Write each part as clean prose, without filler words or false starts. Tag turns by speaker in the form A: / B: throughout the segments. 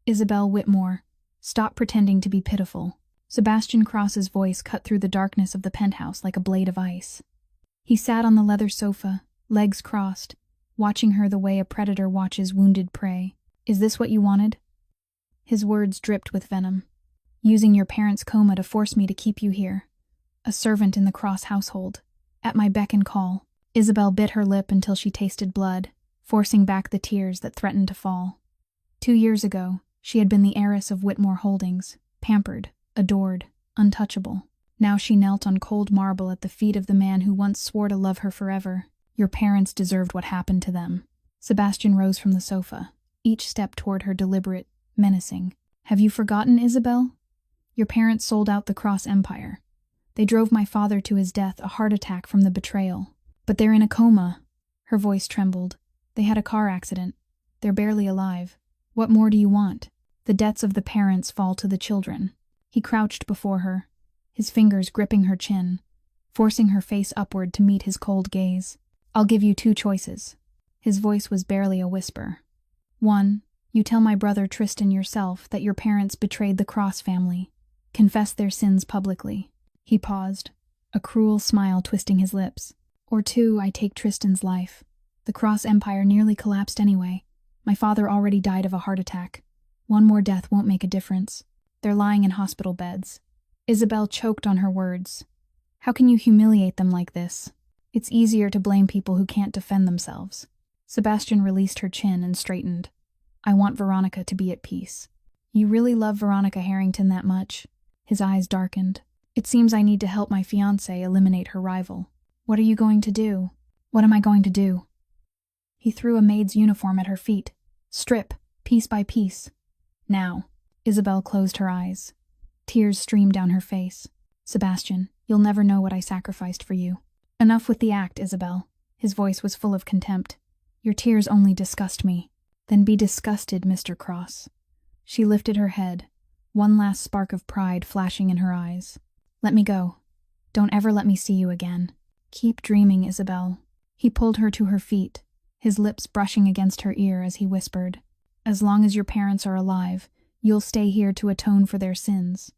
A: Isabel Whitmore, stop pretending to be pitiful. Sebastian Cross's voice cut through the darkness of the penthouse like a blade of ice. He sat on the leather sofa, legs crossed, watching her the way a predator watches wounded prey. Is this what you wanted? His words dripped with venom. Using your parents' coma to force me to keep you here. A servant in the Cross household. At my beck and call. Isabel bit her lip until she tasted blood, forcing back the tears that threatened to fall. 2 years ago, she had been the heiress of Whitmore Holdings, pampered, adored, untouchable. Now she knelt on cold marble at the feet of the man who once swore to love her forever. Your parents deserved what happened to them. Sebastian rose from the sofa, each step toward her deliberate, menacing. Have you forgotten, Isabel? Your parents sold out the Cross Empire. They drove my father to his death, a heart attack from the betrayal. But they're in a coma. Her voice trembled. They had a car accident. They're barely alive. What more do you want? The debts of the parents fall to the children. He crouched before her, his fingers gripping her chin, forcing her face upward to meet his cold gaze. I'll give you 2 choices. His voice was barely a whisper. 1, you tell my brother Tristan yourself that your parents betrayed the Cross family. Confess their sins publicly. He paused, a cruel smile twisting his lips. Or 2, I take Tristan's life. The Cross Empire nearly collapsed anyway. My father already died of a heart attack. 1 more death won't make a difference. They're lying in hospital beds. Isabel choked on her words. How can you humiliate them like this? It's easier to blame people who can't defend themselves. Sebastian released her chin and straightened. I want Veronica to be at peace. You really love Veronica Harrington that much? His eyes darkened. It seems I need to help my fiancé eliminate her rival. What are you going to do? What am I going to do? He threw a maid's uniform at her feet. Strip, piece by piece. Now. Isabel closed her eyes. Tears streamed down her face. Sebastian, you'll never know what I sacrificed for you. Enough with the act, Isabel. His voice was full of contempt. Your tears only disgust me. Then be disgusted, Mr. Cross. She lifted her head, one last spark of pride flashing in her eyes. Let me go. Don't ever let me see you again. Keep dreaming, Isabel. He pulled her to her feet, his lips brushing against her ear as he whispered, as long as your parents are alive, you'll stay here to atone for their sins.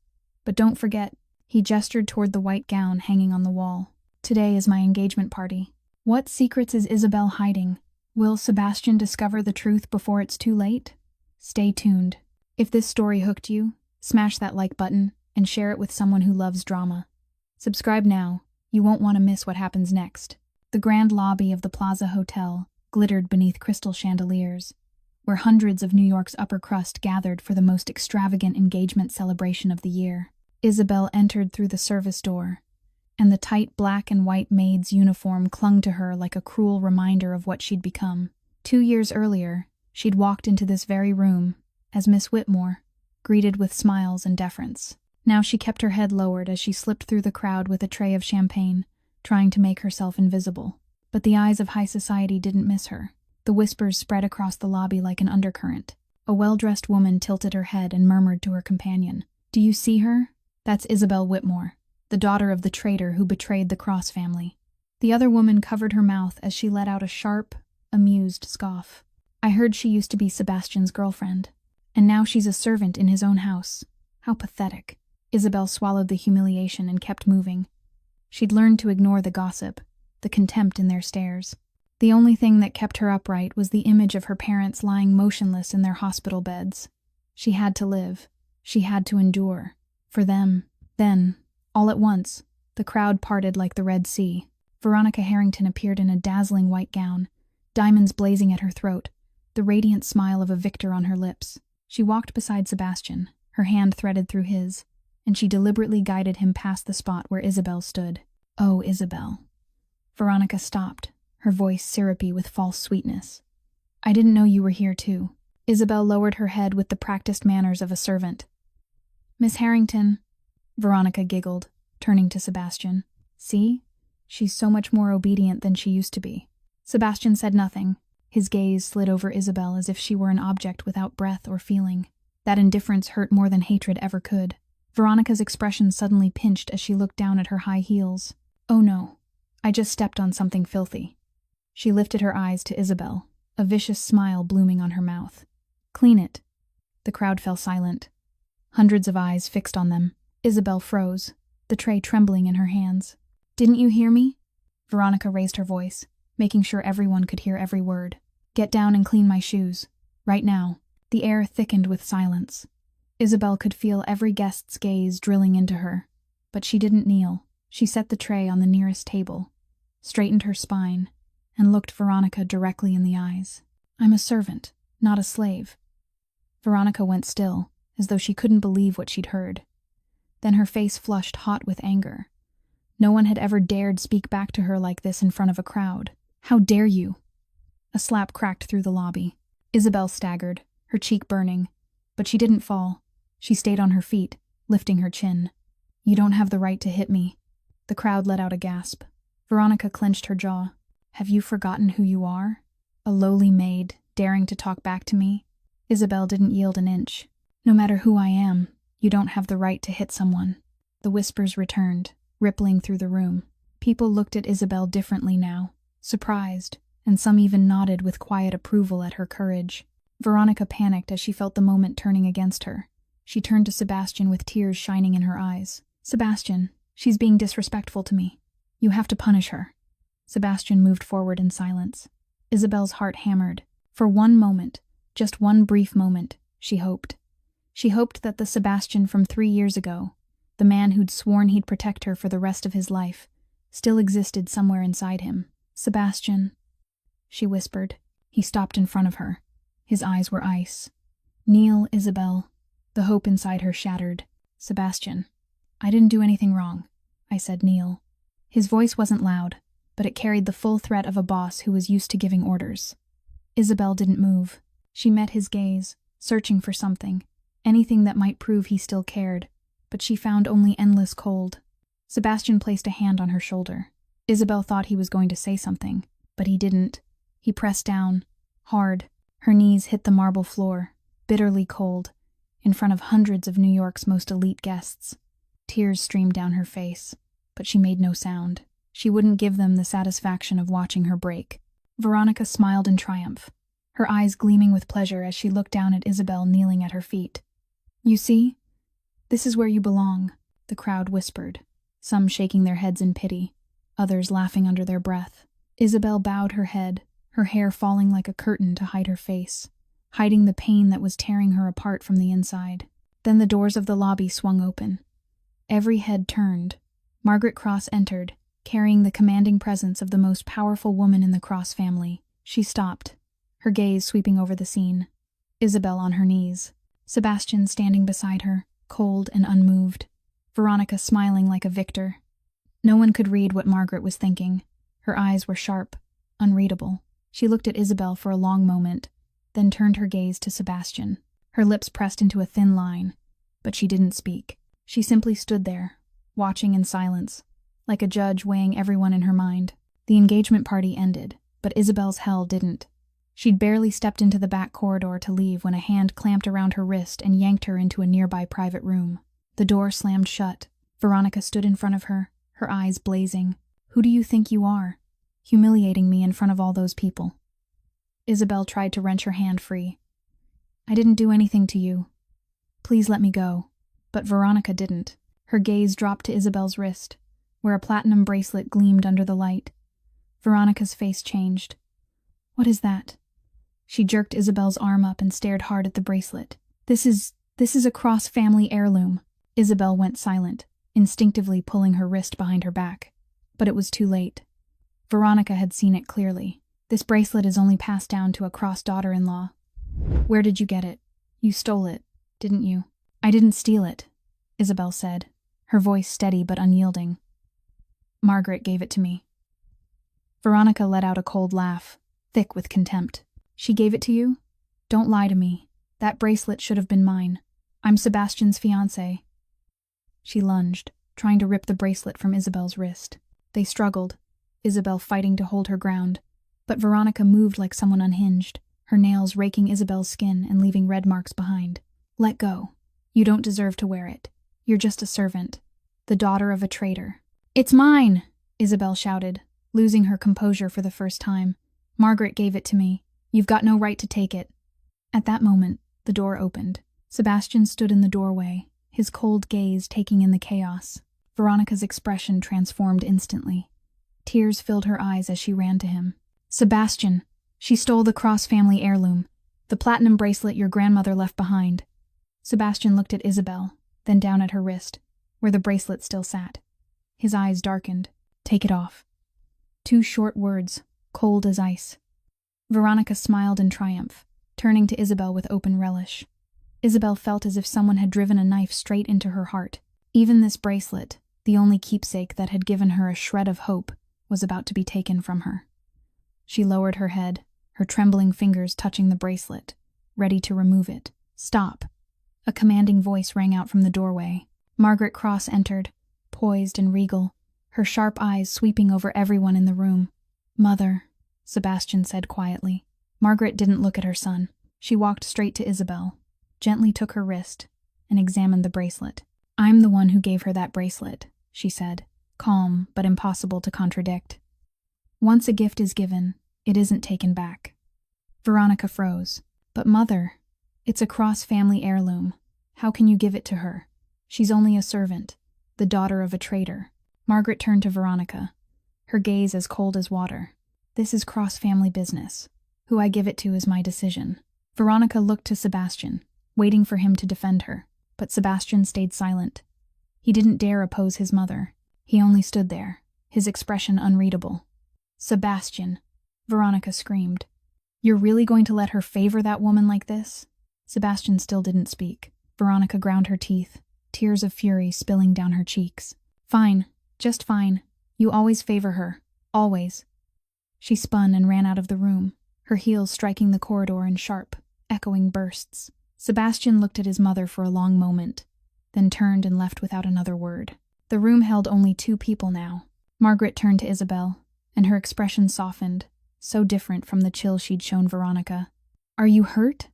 A: But don't forget, he gestured toward the white gown hanging on the wall. Today is my engagement party. What secrets is Isabel hiding? Will Sebastian discover the truth before it's too late? Stay tuned. If this story hooked you, smash that like button and share it with someone who loves drama. Subscribe now. You won't want to miss what happens next. The grand lobby of the Plaza Hotel glittered beneath crystal chandeliers, where hundreds of New York's upper crust gathered for the most extravagant engagement celebration of the year. Isabel entered through the service door, and the tight black and white maid's uniform clung to her like a cruel reminder of what she'd become. 2 years earlier, she'd walked into this very room as Miss Whitmore, greeted with smiles and deference. Now she kept her head lowered as she slipped through the crowd with a tray of champagne, trying to make herself invisible. But the eyes of high society didn't miss her. The whispers spread across the lobby like an undercurrent. A well-dressed woman tilted her head and murmured to her companion, "Do you see her? That's Isabel Whitmore, the daughter of the traitor who betrayed the Cross family." The other woman covered her mouth as she let out a sharp, amused scoff. "I heard she used to be Sebastian's girlfriend, and now she's a servant in his own house. How pathetic." Isabel swallowed the humiliation and kept moving. She'd learned to ignore the gossip, the contempt in their stares. The only thing that kept her upright was the image of her parents lying motionless in their hospital beds. She had to live. She had to endure. For them. Then, all at once, the crowd parted like the Red Sea. Veronica Harrington appeared in a dazzling white gown, diamonds blazing at her throat, the radiant smile of a victor on her lips. She walked beside Sebastian, her hand threaded through his, and she deliberately guided him past the spot where Isabel stood. "Oh, Isabel." Veronica stopped, her voice syrupy with false sweetness. "I didn't know you were here too." Isabel lowered her head with the practiced manners of a servant. "Miss Harrington," Veronica giggled, turning to Sebastian. "See? She's so much more obedient than she used to be." Sebastian said nothing. His gaze slid over Isabel as if she were an object without breath or feeling. That indifference hurt more than hatred ever could. Veronica's expression suddenly pinched as she looked down at her high heels. "Oh no, I just stepped on something filthy." She lifted her eyes to Isabel, a vicious smile blooming on her mouth. "Clean it." The crowd fell silent. Hundreds of eyes fixed on them. Isabel froze, the tray trembling in her hands. "Didn't you hear me?" Veronica raised her voice, making sure everyone could hear every word. "Get down and clean my shoes. Right now." The air thickened with silence. Isabel could feel every guest's gaze drilling into her, but she didn't kneel. She set the tray on the nearest table, straightened her spine, and looked Veronica directly in the eyes. "I'm a servant, not a slave." Veronica went still, as though she couldn't believe what she'd heard. Then her face flushed hot with anger. No one had ever dared speak back to her like this in front of a crowd. "How dare you?" A slap cracked through the lobby. Isabel staggered, her cheek burning, but she didn't fall. She stayed on her feet, lifting her chin. "You don't have the right to hit me." The crowd let out a gasp. Veronica clenched her jaw. "Have you forgotten who you are? A lowly maid, daring to talk back to me?" Isabel didn't yield an inch. "No matter who I am, you don't have the right to hit someone." The whispers returned, rippling through the room. People looked at Isabel differently now, surprised, and some even nodded with quiet approval at her courage. Veronica panicked as she felt the moment turning against her. She turned to Sebastian with tears shining in her eyes. "Sebastian, she's being disrespectful to me. You have to punish her." Sebastian moved forward in silence. Isabel's heart hammered. For one moment, just one brief moment, she hoped. She hoped that the Sebastian from 3 years ago, the man who'd sworn he'd protect her for the rest of his life, still existed somewhere inside him. "Sebastian," she whispered. He stopped in front of her. His eyes were ice. "Kneel, Isabel." The hope inside her shattered. "Sebastian, I didn't do anything wrong. I said kneel." His voice wasn't loud, but it carried the full threat of a boss who was used to giving orders. Isabel didn't move. She met his gaze, searching for something, anything that might prove he still cared, but she found only endless cold. Sebastian placed a hand on her shoulder. Isabel thought he was going to say something, but he didn't. He pressed down, hard. Her knees hit the marble floor, bitterly cold, in front of hundreds of New York's most elite guests. Tears streamed down her face, but she made no sound. She wouldn't give them the satisfaction of watching her break. Veronica smiled in triumph, her eyes gleaming with pleasure as she looked down at Isabel kneeling at her feet. "You see? This is where you belong," the crowd whispered, some shaking their heads in pity, others laughing under their breath. Isabel bowed her head, her hair falling like a curtain to hide her face, hiding the pain that was tearing her apart from the inside. Then the doors of the lobby swung open. Every head turned. Margaret Cross entered, carrying the commanding presence of the most powerful woman in the Cross family. She stopped, her gaze sweeping over the scene. Isabel on her knees, Sebastian standing beside her, cold and unmoved, Veronica smiling like a victor. No one could read what Margaret was thinking. Her eyes were sharp, unreadable. She looked at Isabel for a long moment, then turned her gaze to Sebastian. Her lips pressed into a thin line, but she didn't speak. She simply stood there, watching in silence, like a judge weighing everyone in her mind. The engagement party ended, but Isabel's hell didn't. She'd barely stepped into the back corridor to leave when a hand clamped around her wrist and yanked her into a nearby private room. The door slammed shut. Veronica stood in front of her, her eyes blazing. "Who do you think you are? Humiliating me in front of all those people." Isabel tried to wrench her hand free. "I didn't do anything to you. Please let me go." But Veronica didn't. Her gaze dropped to Isabel's wrist, where a platinum bracelet gleamed under the light. Veronica's face changed. "What is that?" She jerked Isabel's arm up and stared hard at the bracelet. This is a Cross family heirloom." Isabel went silent, instinctively pulling her wrist behind her back. But it was too late. Veronica had seen it clearly. "This bracelet is only passed down to a Cross daughter-in-law." "Where did you get it? You stole it, didn't you?" "I didn't steal it," Isabel said, her voice steady but unyielding. "Margaret gave it to me." Veronica let out a cold laugh, thick with contempt. "She gave it to you? Don't lie to me. That bracelet should have been mine. I'm Sebastian's fiancé." She lunged, trying to rip the bracelet from Isabel's wrist. They struggled, Isabel fighting to hold her ground, but Veronica moved like someone unhinged, her nails raking Isabel's skin and leaving red marks behind. "Let go. You don't deserve to wear it. You're just a servant, the daughter of a traitor." "It's mine!" Isabel shouted, losing her composure for the first time. "Margaret gave it to me. You've got no right to take it." At that moment, the door opened. Sebastian stood in the doorway, his cold gaze taking in the chaos. Veronica's expression transformed instantly. Tears filled her eyes as she ran to him. Sebastian! She stole the Cross family heirloom, the platinum bracelet your grandmother left behind. Sebastian looked at Isabel, then down at her wrist, where the bracelet still sat. His eyes darkened. Take it off. 2 short words, cold as ice. Veronica smiled in triumph, turning to Isabel with open relish. Isabel felt as if someone had driven a knife straight into her heart. Even this bracelet, the only keepsake that had given her a shred of hope, was about to be taken from her. She lowered her head, her trembling fingers touching the bracelet, ready to remove it. Stop! A commanding voice rang out from the doorway. Margaret Cross entered, poised and regal, her sharp eyes sweeping over everyone in the room. Mother, Sebastian said quietly. Margaret didn't look at her son. She walked straight to Isabel, gently took her wrist, and examined the bracelet. I'm the one who gave her that bracelet, she said, calm but impossible to contradict. Once a gift is given, it isn't taken back. Veronica froze. But Mother, it's a Cross family heirloom. How can you give it to her? She's only a servant, the daughter of a traitor. Margaret turned to Veronica, her gaze as cold as water. This is Cross family business. Who I give it to is my decision. Veronica looked to Sebastian, waiting for him to defend her, but Sebastian stayed silent. He didn't dare oppose his mother. He only stood there, his expression unreadable. Sebastian, Veronica screamed. You're really going to let her favor that woman like this? Sebastian still didn't speak. Veronica ground her teeth, tears of fury spilling down her cheeks. Fine, just fine. You always favor her. Always. She spun and ran out of the room, her heels striking the corridor in sharp, echoing bursts. Sebastian looked at his mother for a long moment, then turned and left without another word. The room held only 2 people now. Margaret turned to Isabel, and her expression softened, so different from the chill she'd shown Veronica. Are you hurt?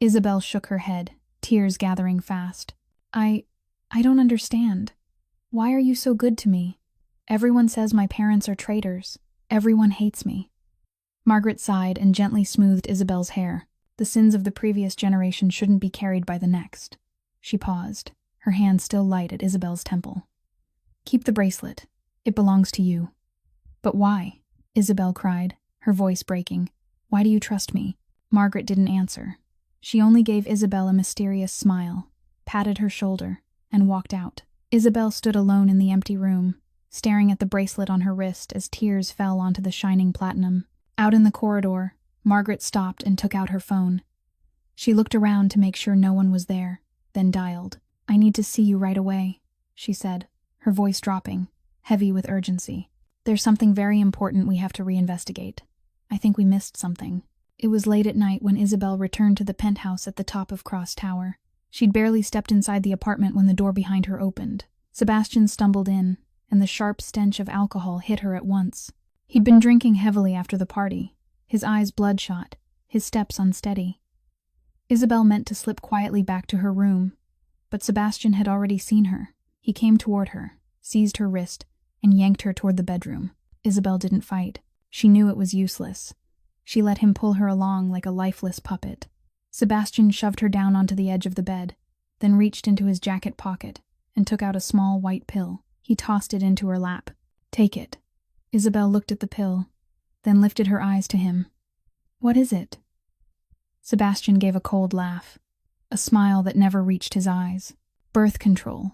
A: Isabel shook her head, tears gathering fast. I don't understand. Why are you so good to me? Everyone says my parents are traitors. Everyone hates me. Margaret sighed and gently smoothed Isabel's hair. The sins of the previous generation shouldn't be carried by the next. She paused, her hand still light at Isabel's temple. Keep the bracelet. It belongs to you. But why? Isabel cried, her voice breaking. Why do you trust me? Margaret didn't answer. She only gave Isabel a mysterious smile, patted her shoulder, and walked out. Isabel stood alone in the empty room, staring at the bracelet on her wrist as tears fell onto the shining platinum. Out in the corridor, Margaret stopped and took out her phone. She looked around to make sure no one was there, then dialed. I need to see you right away, she said, her voice dropping, heavy with urgency. There's something very important we have to reinvestigate. I think we missed something. It was late at night when Isabel returned to the penthouse at the top of Cross Tower. She'd barely stepped inside the apartment when the door behind her opened. Sebastian stumbled in, and the sharp stench of alcohol hit her at once. He'd been drinking heavily after the party, his eyes bloodshot, his steps unsteady. Isabel meant to slip quietly back to her room, but Sebastian had already seen her. He came toward her, seized her wrist, and yanked her toward the bedroom. Isabel didn't fight. She knew it was useless. She let him pull her along like a lifeless puppet. Sebastian shoved her down onto the edge of the bed, then reached into his jacket pocket and took out a small white pill. He tossed it into her lap. Take it. Isabel looked at the pill, then lifted her eyes to him. What is it? Sebastian gave a cold laugh, a smile that never reached his eyes. Birth control.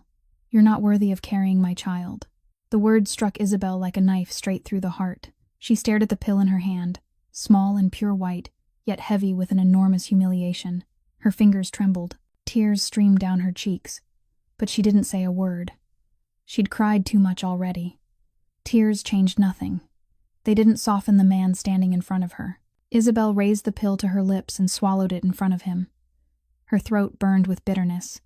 A: You're not worthy of carrying my child. The word struck Isabel like a knife straight through the heart. She stared at the pill in her hand, small and pure white, yet heavy with an enormous humiliation. Her fingers trembled. Tears streamed down her cheeks, but she didn't say a word. She'd cried too much already. Tears changed nothing. They didn't soften the man standing in front of her. Isabel raised the pill to her lips and swallowed it in front of him. Her throat burned with bitterness,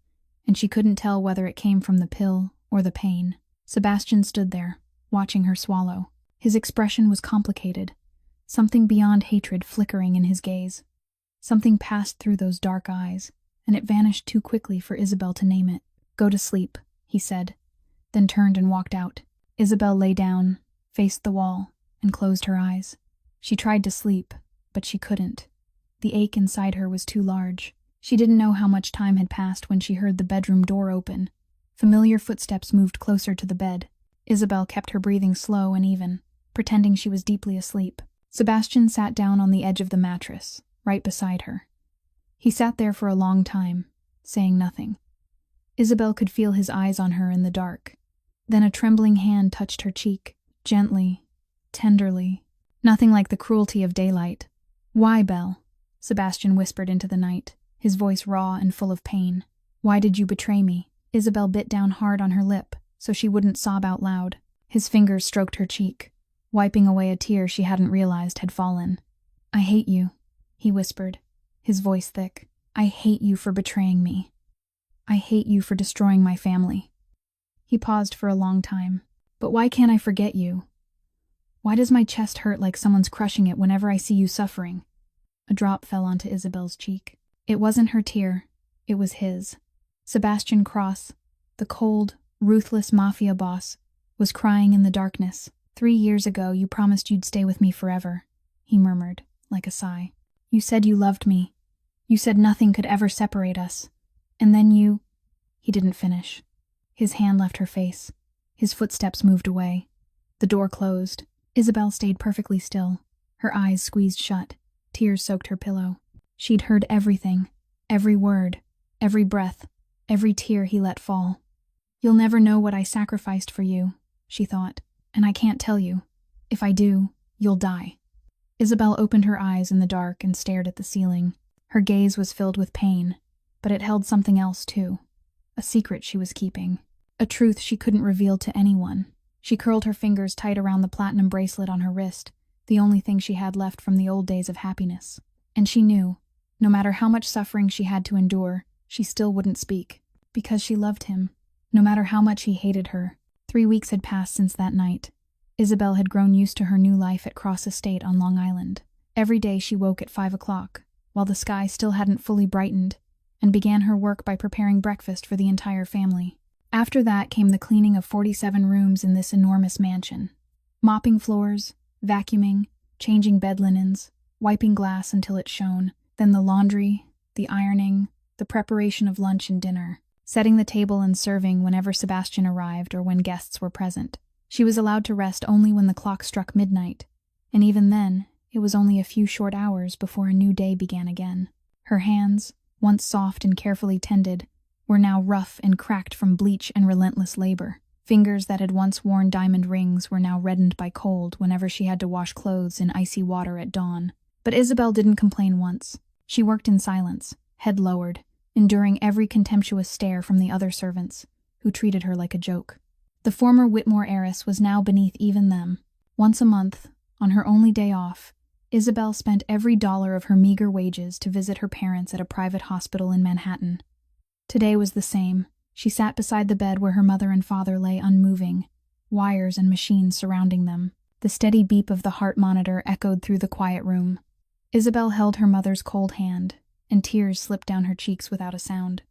A: and she couldn't tell whether it came from the pill or the pain. Sebastian stood there, watching her swallow. His expression was complicated, something beyond hatred flickering in his gaze. Something passed through those dark eyes, and it vanished too quickly for Isabel to name it. Go to sleep, he said, then turned and walked out. Isabel lay down, faced the wall, and closed her eyes. She tried to sleep, but she couldn't. The ache inside her was too large. She didn't know how much time had passed when she heard the bedroom door open. Familiar footsteps moved closer to the bed. Isabel kept her breathing slow and even, pretending she was deeply asleep. Sebastian sat down on the edge of the mattress, right beside her. He sat there for a long time, saying nothing. Isabel could feel his eyes on her in the dark. Then a trembling hand touched her cheek, gently, tenderly. Nothing like the cruelty of daylight. "Why, Belle?" Sebastian whispered into the night, his voice raw and full of pain. "Why did you betray me?" Isabel bit down hard on her lip, so she wouldn't sob out loud. His fingers stroked her cheek, wiping away a tear she hadn't realized had fallen. "I hate you," he whispered, his voice thick. "I hate you for betraying me. I hate you for destroying my family." He paused for a long time. "But why can't I forget you? Why does my chest hurt like someone's crushing it whenever I see you suffering?" A drop fell onto Isabel's cheek. It wasn't her tear, it was his. Sebastian Cross, the cold, ruthless mafia boss, was crying in the darkness. "3 years ago you promised you'd stay with me forever," he murmured, like a sigh. "You said you loved me. You said nothing could ever separate us. And then you—" He didn't finish. His hand left her face. His footsteps moved away. The door closed. Isabel stayed perfectly still, her eyes squeezed shut. Tears soaked her pillow. She'd heard everything, every word, every breath, every tear he let fall. "You'll never know what I sacrificed for you," she thought, "and I can't tell you. If I do, you'll die." Isabel opened her eyes in the dark and stared at the ceiling. Her gaze was filled with pain, but it held something else too. A secret she was keeping. A truth she couldn't reveal to anyone. She curled her fingers tight around the platinum bracelet on her wrist, the only thing she had left from the old days of happiness. And she knew, no matter how much suffering she had to endure, she still wouldn't speak. Because she loved him, no matter how much he hated her. 3 weeks had passed since that night. Isabel had grown used to her new life at Cross Estate on Long Island. Every day she woke at 5 o'clock, while the sky still hadn't fully brightened, and began her work by preparing breakfast for the entire family. After that came the cleaning of 47 rooms in this enormous mansion. Mopping floors, vacuuming, changing bed linens, wiping glass until it shone, then the laundry, the ironing, the preparation of lunch and dinner, setting the table and serving whenever Sebastian arrived or when guests were present. She was allowed to rest only when the clock struck midnight, and even then, it was only a few short hours before a new day began again. Her hands, once soft and carefully tended, were now rough and cracked from bleach and relentless labor. Fingers that had once worn diamond rings were now reddened by cold whenever she had to wash clothes in icy water at dawn. But Isabel didn't complain once. She worked in silence, head lowered, enduring every contemptuous stare from the other servants, who treated her like a joke. The former Whitmore heiress was now beneath even them. Once a month, on her only day off, Isabel spent every dollar of her meager wages to visit her parents at a private hospital in Manhattan. Today was the same. She sat beside the bed where her mother and father lay unmoving, wires and machines surrounding them. The steady beep of the heart monitor echoed through the quiet room. Isabel held her mother's cold hand, and tears slipped down her cheeks without a sound.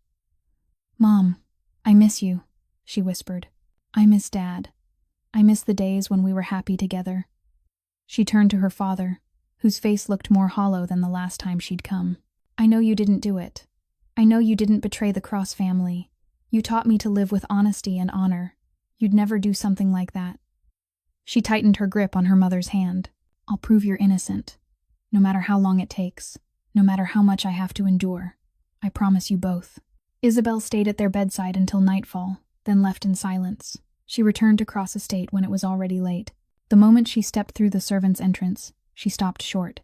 A: "Mom, I miss you," she whispered. "I miss Dad. I miss the days when we were happy together." She turned to her father, whose face looked more hollow than the last time she'd come. "I know you didn't do it. I know you didn't betray the Cross family. You taught me to live with honesty and honor. You'd never do something like that." She tightened her grip on her mother's hand. "I'll prove you're innocent. No matter how long it takes. No matter how much I have to endure. I promise you both." Isabel stayed at their bedside until nightfall, then left in silence. She returned to Cross Estate when it was already late. The moment she stepped through the servants' entrance, she stopped short.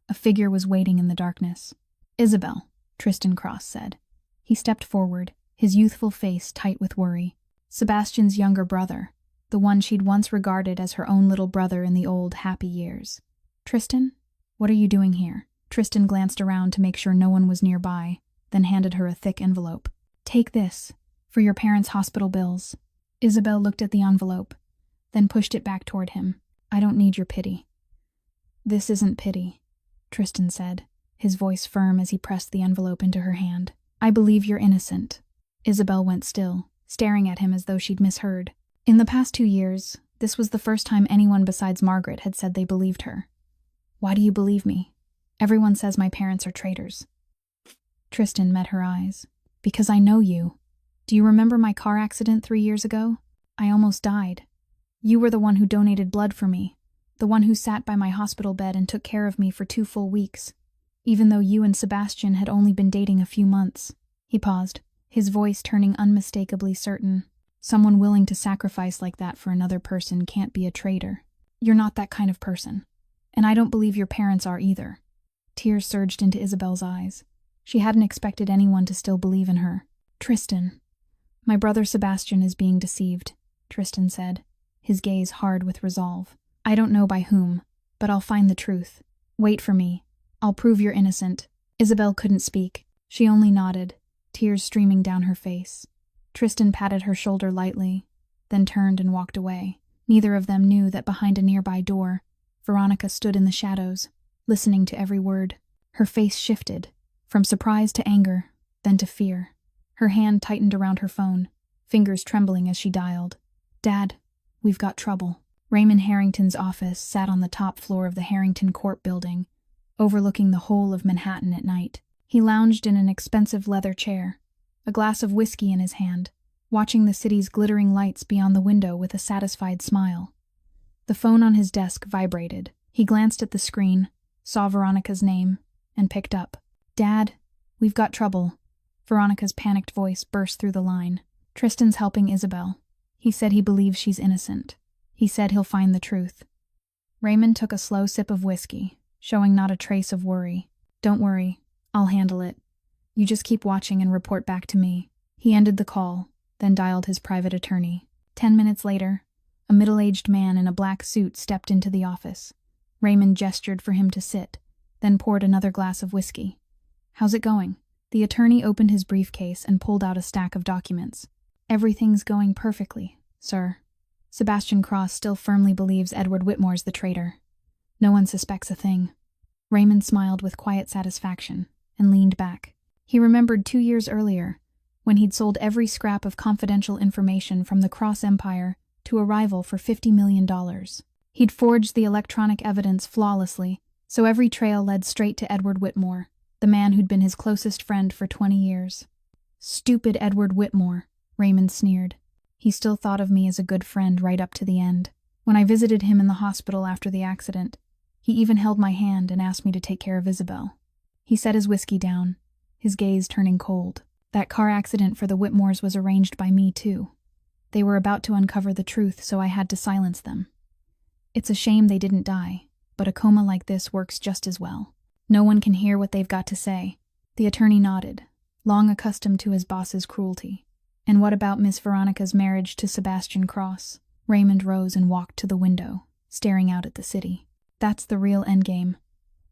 A: A figure was waiting in the darkness. "Isabel," Tristan Cross said. He stepped forward, his youthful face tight with worry. Sebastian's younger brother, the one she'd once regarded as her own little brother in the old, happy years. "Tristan, what are you doing here?" Tristan glanced around to make sure no one was nearby, then handed her a thick envelope. "Take this, for your parents' hospital bills." Isabel looked at the envelope, then pushed it back toward him. "I don't need your pity." "This isn't pity," Tristan said, his voice firm as he pressed the envelope into her hand. "I believe you're innocent." Isabel went still, staring at him as though she'd misheard. In the past 2 years, this was the first time anyone besides Margaret had said they believed her. "Why do you believe me? Everyone says my parents are traitors." Tristan met her eyes. Because I know you. Do you remember my car accident 3 years ago? I almost died. You were the one who donated blood for me, the one who sat by my hospital bed and took care of me for 2 full weeks, even though you and Sebastian had only been dating a few months. He paused, his voice turning unmistakably certain. Someone willing to sacrifice like that for another person can't be a traitor. You're not that kind of person. And I don't believe your parents are either. Tears surged into Isabel's eyes. She hadn't expected anyone to still believe in her. Tristan. My brother Sebastian is being deceived, Tristan said, his gaze hard with resolve. I don't know by whom, but I'll find the truth. Wait for me. I'll prove you're innocent. Isabel couldn't speak. She only nodded, tears streaming down her face. Tristan patted her shoulder lightly, then turned and walked away. Neither of them knew that behind a nearby door, Veronica stood in the shadows, listening to every word. Her face shifted, from surprise to anger, then to fear. Her hand tightened around her phone, fingers trembling as she dialed. Dad, we've got trouble. Raymond Harrington's office sat on the top floor of the Harrington Court building, overlooking the whole of Manhattan at night. He lounged in an expensive leather chair, a glass of whiskey in his hand, watching the city's glittering lights beyond the window with a satisfied smile. The phone on his desk vibrated. He glanced at the screen, saw Veronica's name, and picked up. Dad, we've got trouble. Veronica's panicked voice burst through the line. Tristan's helping Isabel. He said he believes she's innocent. He said he'll find the truth. Raymond took a slow sip of whiskey, showing not a trace of worry. Don't worry, I'll handle it. You just keep watching and report back to me. He ended the call, then dialed his private attorney. 10 minutes later, a middle-aged man in a black suit stepped into the office. Raymond gestured for him to sit, then poured another glass of whiskey. How's it going? The attorney opened his briefcase and pulled out a stack of documents. Everything's going perfectly, sir. Sebastian Cross still firmly believes Edward Whitmore's the traitor. No one suspects a thing. Raymond smiled with quiet satisfaction and leaned back. He remembered 2 years earlier, when he'd sold every scrap of confidential information from the Cross Empire to a rival for $50 million. He'd forged the electronic evidence flawlessly, so every trail led straight to Edward Whitmore, the man who'd been his closest friend for 20 years. Stupid Edward Whitmore, Raymond sneered. He still thought of me as a good friend right up to the end. When I visited him in the hospital after the accident, he even held my hand and asked me to take care of Isabel. He set his whiskey down, his gaze turning cold. That car accident for the Whitmores was arranged by me, too. They were about to uncover the truth, so I had to silence them. It's a shame they didn't die, but a coma like this works just as well. No one can hear what they've got to say. The attorney nodded, long accustomed to his boss's cruelty. And what about Miss Veronica's marriage to Sebastian Cross? Raymond rose and walked to the window, staring out at the city. That's the real endgame.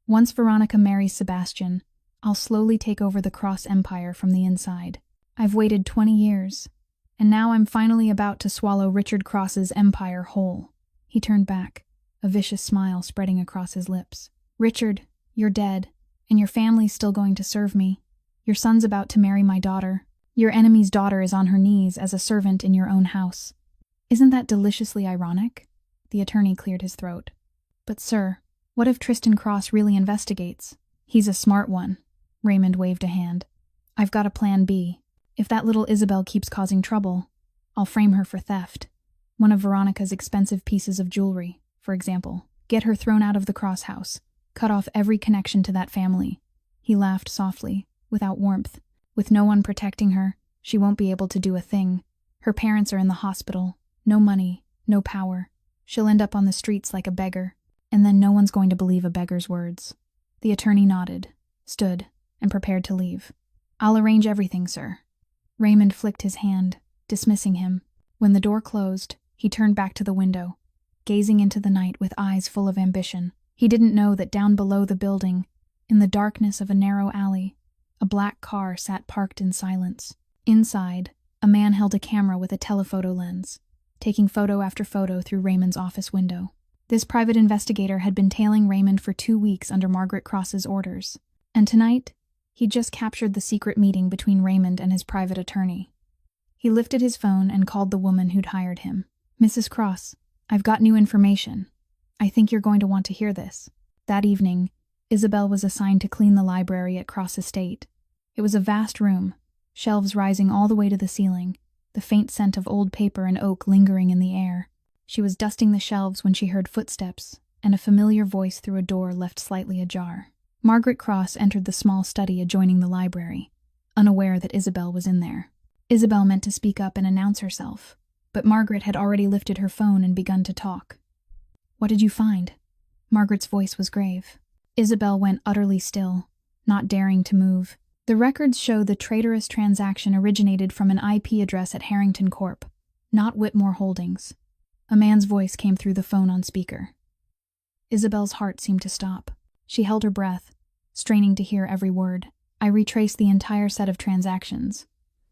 A: Once Veronica marries Sebastian, I'll slowly take over the Cross Empire from the inside. I've waited 20 years, and now I'm finally about to swallow Richard Cross's empire whole. He turned back, a vicious smile spreading across his lips. Richard, you're dead, and your family's still going to serve me. Your son's about to marry my daughter. Your enemy's daughter is on her knees as a servant in your own house. Isn't that deliciously ironic? The attorney cleared his throat. But sir, what if Tristan Cross really investigates? He's a smart one. Raymond waved a hand. I've got a plan B. If that little Isabel keeps causing trouble, I'll frame her for theft. One of Veronica's expensive pieces of jewelry, for example. Get her thrown out of the Cross house. Cut off every connection to that family. He laughed softly, without warmth. With no one protecting her, she won't be able to do a thing. Her parents are in the hospital. No money, no power. She'll end up on the streets like a beggar, and then no one's going to believe a beggar's words. The attorney nodded, stood, and prepared to leave. I'll arrange everything, sir. Raymond flicked his hand, dismissing him. When the door closed, he turned back to the window, gazing into the night with eyes full of ambition. He didn't know that down below the building, in the darkness of a narrow alley, a black car sat parked in silence. Inside, a man held a camera with a telephoto lens, taking photo after photo through Raymond's office window. This private investigator had been tailing Raymond for 2 weeks under Margaret Cross's orders, and tonight, he'd just captured the secret meeting between Raymond and his private attorney. He lifted his phone and called the woman who'd hired him. Mrs. Cross, I've got new information. I think you're going to want to hear this. That evening, Isabel was assigned to clean the library at Cross Estate. It was a vast room, shelves rising all the way to the ceiling, the faint scent of old paper and oak lingering in the air. She was dusting the shelves when she heard footsteps, and a familiar voice through a door left slightly ajar. Margaret Cross entered the small study adjoining the library, unaware that Isabel was in there. Isabel meant to speak up and announce herself, but Margaret had already lifted her phone and begun to talk. "What did you find?" Margaret's voice was grave. Isabel went utterly still, not daring to move. The records show the traitorous transaction originated from an IP address at Harrington Corp., not Whitmore Holdings. A man's voice came through the phone on speaker. Isabel's heart seemed to stop. She held her breath, straining to hear every word. "I retraced the entire set of transactions.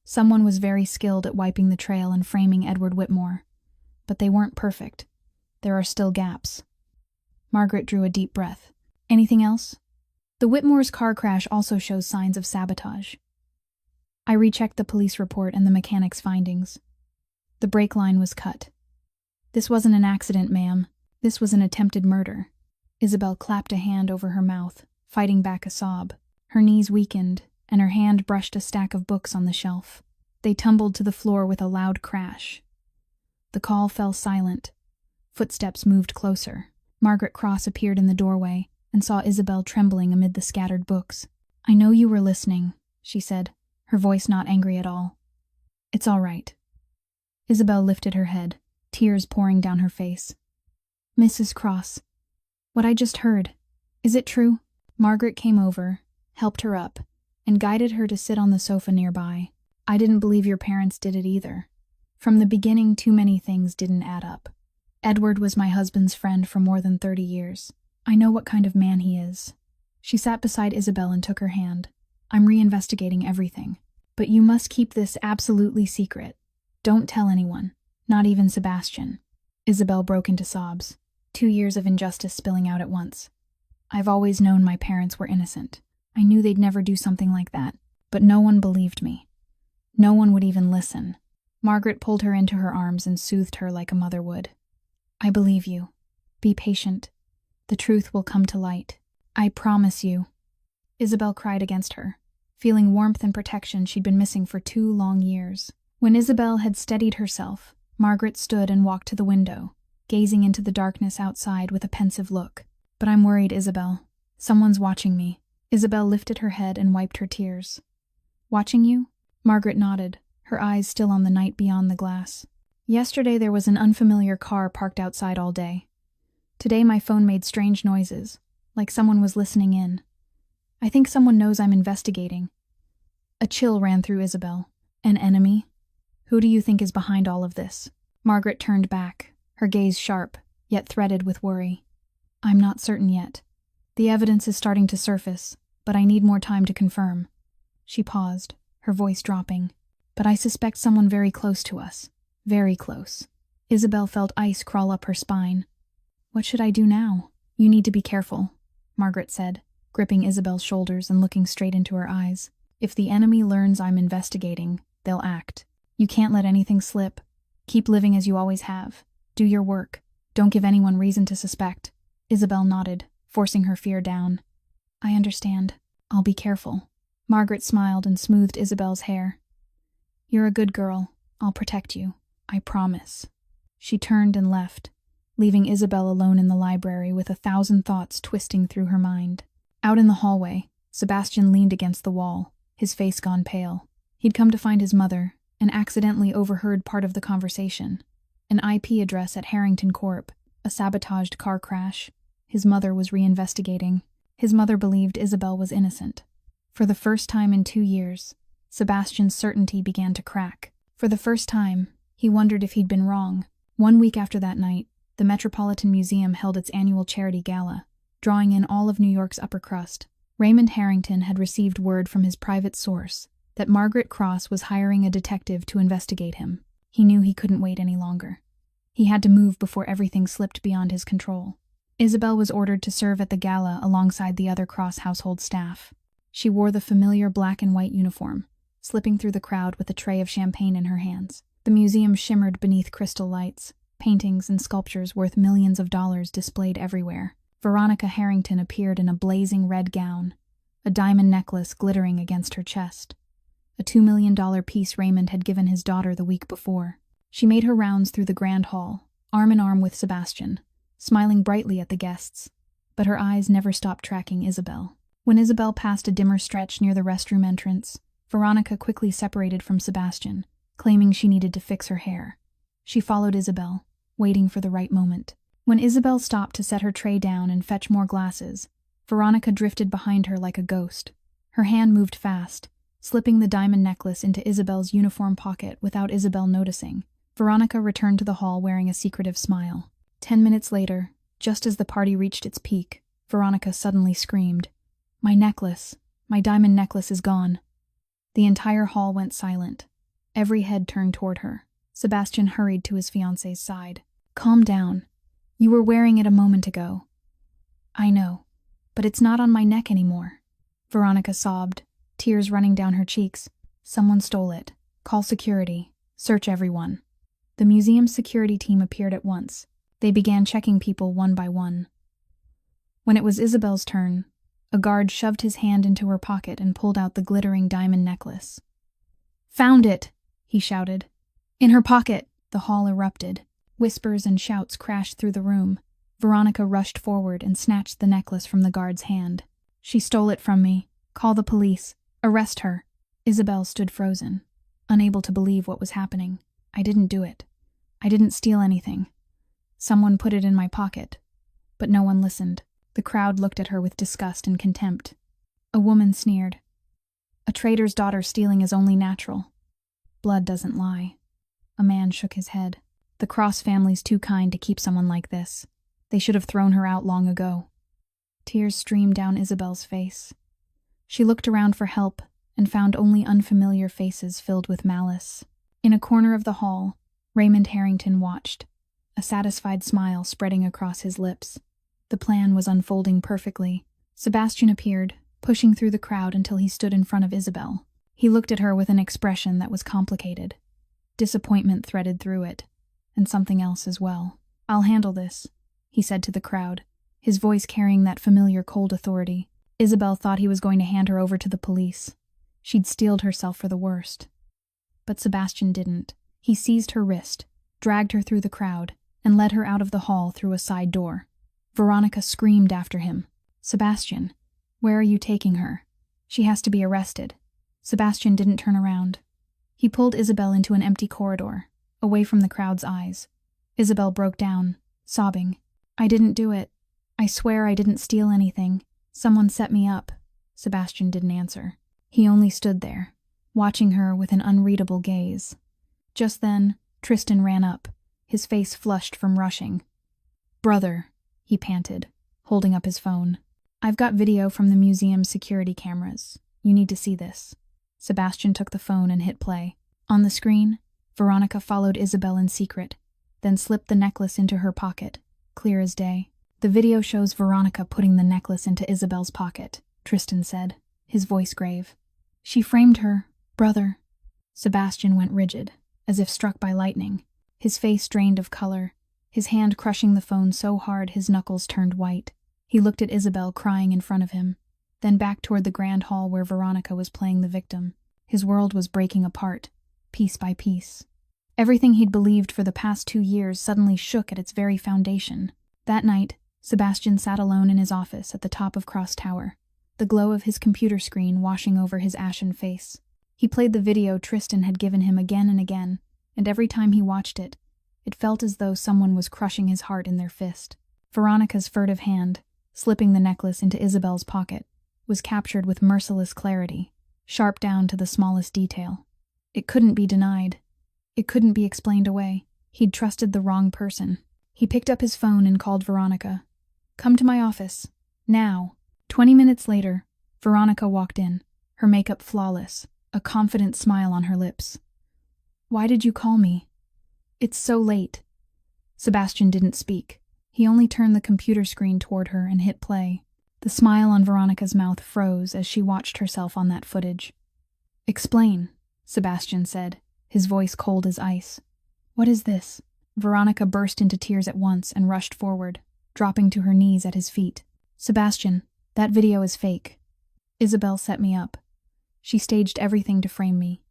A: Someone was very skilled at wiping the trail and framing Edward Whitmore. But they weren't perfect. There are still gaps." Margaret drew a deep breath. "Anything else?" "The Whitmore's car crash also shows signs of sabotage. I rechecked the police report and the mechanic's findings. The brake line was cut. This wasn't an accident, ma'am. This was an attempted murder." Isabel clapped a hand over her mouth, fighting back a sob. Her knees weakened, and her hand brushed a stack of books on the shelf. They tumbled to the floor with a loud crash. The call fell silent. Footsteps moved closer. Margaret Cross appeared in the doorway and saw Isabel trembling amid the scattered books. "I know you were listening," she said, her voice not angry at all. "It's all right." Isabel lifted her head, tears pouring down her face. "Mrs. Cross, what I just heard, is it true?" Margaret came over, helped her up, and guided her to sit on the sofa nearby. "I didn't believe your parents did it either. From the beginning, too many things didn't add up. Edward was my husband's friend for more than 30 years. I know what kind of man he is." She sat beside Isabel and took her hand. "I'm reinvestigating everything. But you must keep this absolutely secret. Don't tell anyone, not even Sebastian." Isabel broke into sobs, 2 years of injustice spilling out at once. "I've always known my parents were innocent. I knew they'd never do something like that, but no one believed me. No one would even listen." Margaret pulled her into her arms and soothed her like a mother would. "I believe you. Be patient. The truth will come to light. I promise you." Isabel cried against her, feeling warmth and protection she'd been missing for 2 long years. When Isabel had steadied herself, Margaret stood and walked to the window, gazing into the darkness outside with a pensive look. "But I'm worried, Isabel. Someone's watching me." Isabel lifted her head and wiped her tears. "Watching you?" Margaret nodded, her eyes still on the night beyond the glass. "Yesterday there was an unfamiliar car parked outside all day. Today my phone made strange noises, like someone was listening in. I think someone knows I'm investigating." A chill ran through Isabel. "An enemy? Who do you think is behind all of this?" Margaret turned back, her gaze sharp, yet threaded with worry. "I'm not certain yet. The evidence is starting to surface, but I need more time to confirm." She paused, her voice dropping. "But I suspect someone very close to us. Very close." Isabel felt ice crawl up her spine. "What should I do now?" "You need to be careful," Margaret said, gripping Isabel's shoulders and looking straight into her eyes. "If the enemy learns I'm investigating, they'll act. You can't let anything slip. Keep living as you always have. Do your work. Don't give anyone reason to suspect." Isabel nodded, forcing her fear down. "I understand. I'll be careful." Margaret smiled and smoothed Isabel's hair. "You're a good girl. I'll protect you. I promise." She turned and left, leaving Isabel alone in the library with 1,000 thoughts twisting through her mind. Out in the hallway, Sebastian leaned against the wall, his face gone pale. He'd come to find his mother, and accidentally overheard part of the conversation. An IP address at Harrington Corp., a sabotaged car crash. His mother was reinvestigating. His mother believed Isabel was innocent. For the first time in 2 years, Sebastian's certainty began to crack. For the first time, he wondered if he'd been wrong. 1 week after that night, the Metropolitan Museum held its annual charity gala, drawing in all of New York's upper crust. Raymond Harrington had received word from his private source that Margaret Cross was hiring a detective to investigate him. He knew he couldn't wait any longer. He had to move before everything slipped beyond his control. Isabel was ordered to serve at the gala alongside the other Cross household staff. She wore the familiar black and white uniform, slipping through the crowd with a tray of champagne in her hands. The museum shimmered beneath crystal lights, paintings and sculptures worth millions of dollars displayed everywhere. Veronica Harrington appeared in a blazing red gown, a diamond necklace glittering against her chest. A $2 million piece Raymond had given his daughter the week before. She made her rounds through the grand hall, arm in arm with Sebastian, smiling brightly at the guests. But her eyes never stopped tracking Isabel. When Isabel passed a dimmer stretch near the restroom entrance, Veronica quickly separated from Sebastian, claiming she needed to fix her hair. She followed Isabel, waiting for the right moment. When Isabel stopped to set her tray down and fetch more glasses, Veronica drifted behind her like a ghost. Her hand moved fast, slipping the diamond necklace into Isabel's uniform pocket without Isabel noticing. Veronica returned to the hall wearing a secretive smile. 10 minutes later, just as the party reached its peak, Veronica suddenly screamed, "My necklace! My diamond necklace is gone!" The entire hall went silent. Every head turned toward her. Sebastian hurried to his fiancée's side. "Calm down. You were wearing it a moment ago." "I know, but it's not on my neck anymore." Veronica sobbed, tears running down her cheeks. "Someone stole it. Call security. Search everyone." The museum's security team appeared at once. They began checking people one by one. When it was Isabel's turn, a guard shoved his hand into her pocket and pulled out the glittering diamond necklace. "Found it!" he shouted. "In her pocket!" The hall erupted. Whispers and shouts crashed through the room. Veronica rushed forward and snatched the necklace from the guard's hand. "She stole it from me. Call the police. Arrest her." Isabel stood frozen, unable to believe what was happening. "I didn't do it. I didn't steal anything. Someone put it in my pocket." But no one listened. The crowd looked at her with disgust and contempt. A woman sneered. "A trader's daughter stealing is only natural. Blood doesn't lie." A man shook his head. "The Cross family's too kind to keep someone like this. They should have thrown her out long ago." Tears streamed down Isabel's face. She looked around for help and found only unfamiliar faces filled with malice. In a corner of the hall, Raymond Harrington watched, a satisfied smile spreading across his lips. The plan was unfolding perfectly. Sebastian appeared, pushing through the crowd until he stood in front of Isabel. He looked at her with an expression that was complicated. Disappointment threaded through it, and something else as well. "I'll handle this," he said to the crowd, his voice carrying that familiar cold authority. Isabel thought he was going to hand her over to the police. She'd steeled herself for the worst. But Sebastian didn't. He seized her wrist, dragged her through the crowd, and led her out of the hall through a side door. Veronica screamed after him. "Sebastian, where are you taking her? She has to be arrested." Sebastian didn't turn around. He pulled Isabel into an empty corridor, away from the crowd's eyes. Isabel broke down, sobbing. "I didn't do it. I swear I didn't steal anything. Someone set me up." Sebastian didn't answer. He only stood there, watching her with an unreadable gaze. Just then, Tristan ran up, his face flushed from rushing. "Brother," he panted, holding up his phone. "I've got video from the museum's security cameras. You need to see this." Sebastian took the phone and hit play. On the screen, Veronica followed Isabel in secret, then slipped the necklace into her pocket, clear as day. "The video shows Veronica putting the necklace into Isabel's pocket," Tristan said, his voice grave. "She framed her, brother." Sebastian went rigid, as if struck by lightning. His face drained of color, his hand crushing the phone so hard his knuckles turned white. He looked at Isabel crying in front of him, then back toward the grand hall where Veronica was playing the victim. His world was breaking apart, piece by piece. Everything he'd believed for the past 2 years suddenly shook at its very foundation. That night, Sebastian sat alone in his office at the top of Cross Tower, the glow of his computer screen washing over his ashen face. He played the video Tristan had given him again and again, and every time he watched it, it felt as though someone was crushing his heart in their fist. Veronica's furtive hand, slipping the necklace into Isabel's pocket, was captured with merciless clarity, sharp down to the smallest detail. It couldn't be denied. It couldn't be explained away. He'd trusted the wrong person. He picked up his phone and called Veronica. "Come to my office. Now." 20 minutes later, Veronica walked in, her makeup flawless, a confident smile on her lips. "Why did you call me?" "It's so late." Sebastian didn't speak. He only turned the computer screen toward her and hit play. The smile on Veronica's mouth froze as she watched herself on that footage. "Explain," Sebastian said, his voice cold as ice. "What is this?" Veronica burst into tears at once and rushed forward, dropping to her knees at his feet. "Sebastian, that video is fake." Isabel set me up. She staged everything to frame me.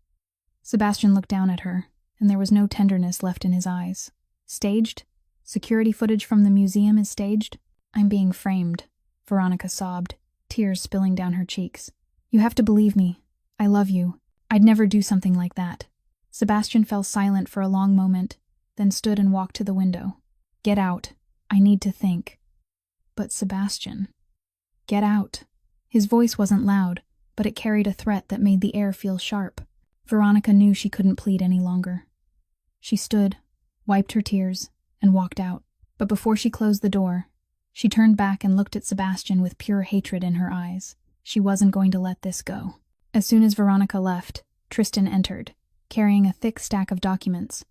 A: Sebastian looked down at her, and there was no tenderness left in his eyes. Staged? Security footage from the museum is staged? I'm being framed, Veronica sobbed, tears spilling down her cheeks. You have to believe me. I love you. I'd never do something like that. Sebastian fell silent for a long moment, then stood and walked to the window. Get out. I need to think. But Sebastian. Get out. His voice wasn't loud, but it carried a threat that made the air feel sharp. Veronica knew she couldn't plead any longer. She stood, wiped her tears, and walked out. But before she closed the door, she turned back and looked at Sebastian with pure hatred in her eyes. She wasn't going to let this go. As soon as Veronica left, Tristan entered, carrying a thick stack of documents.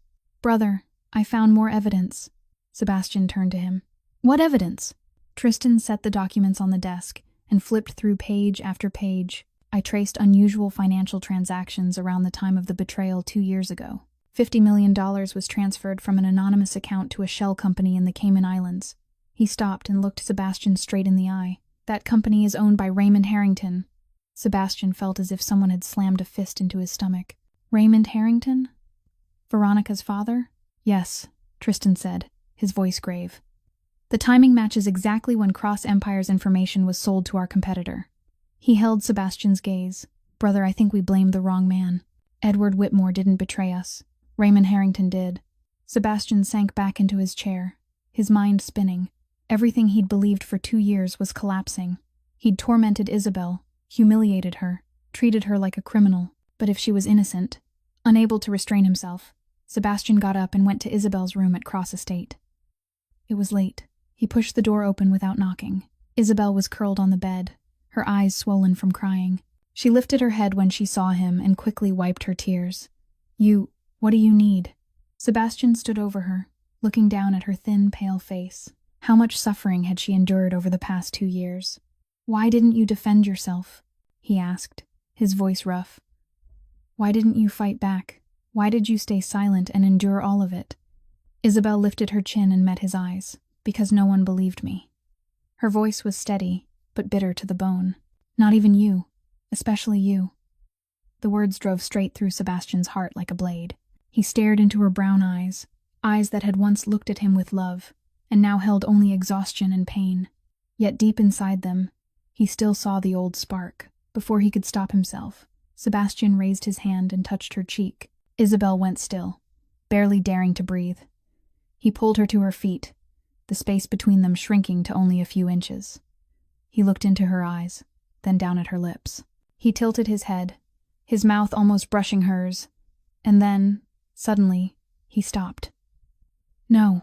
A: Brother, I found more evidence. Sebastian turned to him. What evidence? Tristan set the documents on the desk and flipped through page after page. I traced unusual financial transactions around the time of the betrayal 2 years ago. $50 million was transferred from an anonymous account to a shell company in the Cayman Islands. He stopped and looked Sebastian straight in the eye. That company is owned by Raymond Harrington. Sebastian felt as if someone had slammed a fist into his stomach. Raymond Harrington? Veronica's father? Yes, Tristan said, his voice grave. The timing matches exactly when Cross Empire's information was sold to our competitor. He held Sebastian's gaze. Brother, I think we blamed the wrong man. Edward Whitmore didn't betray us. Raymond Harrington did. Sebastian sank back into his chair, his mind spinning. Everything he'd believed for 2 years was collapsing. He'd tormented Isabel, humiliated her, treated her like a criminal. But if she was innocent, unable to restrain himself, Sebastian got up and went to Isabel's room at Cross Estate. It was late. He pushed the door open without knocking. Isabel was curled on the bed, her eyes swollen from crying. She lifted her head when she saw him and quickly wiped her tears. What do you need? Sebastian stood over her, looking down at her thin, pale face. How much suffering had she endured over the past 2 years? Why didn't you defend yourself? He asked, his voice rough. Why didn't you fight back? Why did you stay silent and endure all of it? Isabel lifted her chin and met his eyes. Because no one believed me. Her voice was steady, but bitter to the bone. Not even you, especially you. The words drove straight through Sebastian's heart like a blade. He stared into her brown eyes, eyes that had once looked at him with love, and now held only exhaustion and pain. Yet deep inside them, he still saw the old spark. Before he could stop himself, Sebastian raised his hand and touched her cheek. Isabel went still, barely daring to breathe. He pulled her to her feet, the space between them shrinking to only a few inches. He looked into her eyes, then down at her lips. He tilted his head, his mouth almost brushing hers, and then, suddenly, he stopped. No,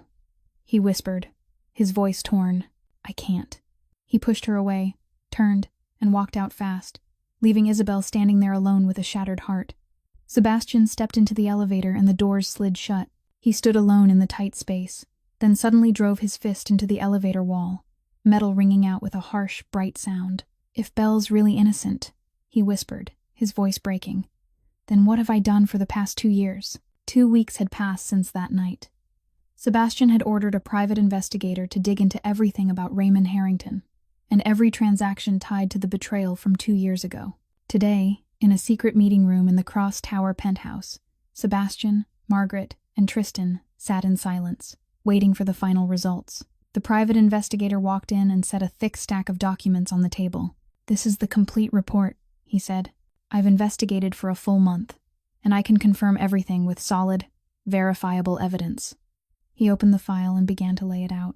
A: he whispered, his voice torn. I can't. He pushed her away, turned, and walked out fast, leaving Isabel standing there alone with a shattered heart. Sebastian stepped into the elevator and the doors slid shut. He stood alone in the tight space, then suddenly drove his fist into the elevator wall, metal ringing out with a harsh, bright sound. If Belle's really innocent, he whispered, his voice breaking, then what have I done for the past 2 years? 2 weeks had passed since that night. Sebastian had ordered a private investigator to dig into everything about Raymond Harrington, and every transaction tied to the betrayal from 2 years ago. Today, in a secret meeting room in the Cross Tower penthouse, Sebastian, Margaret, and Tristan sat in silence, waiting for the final results. The private investigator walked in and set a thick stack of documents on the table. This is the complete report, he said. I've investigated for a full month, and I can confirm everything with solid, verifiable evidence. He opened the file and began to lay it out.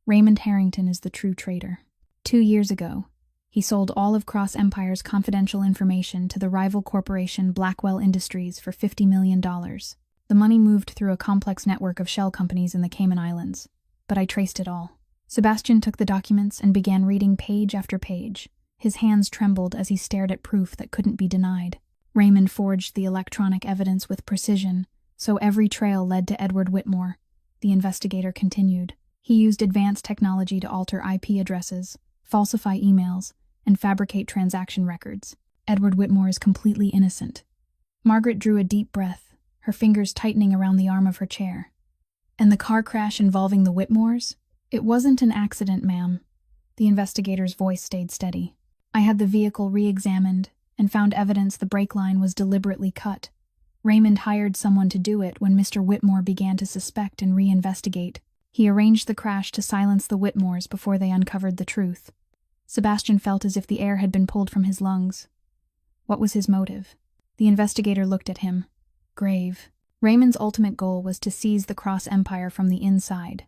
A: Raymond Harrington is the true traitor. 2 years ago, he sold all of Cross Empire's confidential information to the rival corporation Blackwell Industries for $50 million. The money moved through a complex network of shell companies in the Cayman Islands, but I traced it all. Sebastian took the documents and began reading page after page. His hands trembled as he stared at proof that couldn't be denied. Raymond forged the electronic evidence with precision, so every trail led to Edward Whitmore. The investigator continued. He used advanced technology to alter IP addresses, falsify emails, and fabricate transaction records. Edward Whitmore is completely innocent. Margaret drew a deep breath, her fingers tightening around the arm of her chair. And the car crash involving the Whitmores? It wasn't an accident, ma'am. The investigator's voice stayed steady. I had the vehicle re-examined and found evidence the brake line was deliberately cut. Raymond hired someone to do it when Mr. Whitmore began to suspect and re-investigate. He arranged the crash to silence the Whitmores before they uncovered the truth. Sebastian felt as if the air had been pulled from his lungs. What was his motive? The investigator looked at him, grave. Raymond's ultimate goal was to seize the Cross Empire from the inside.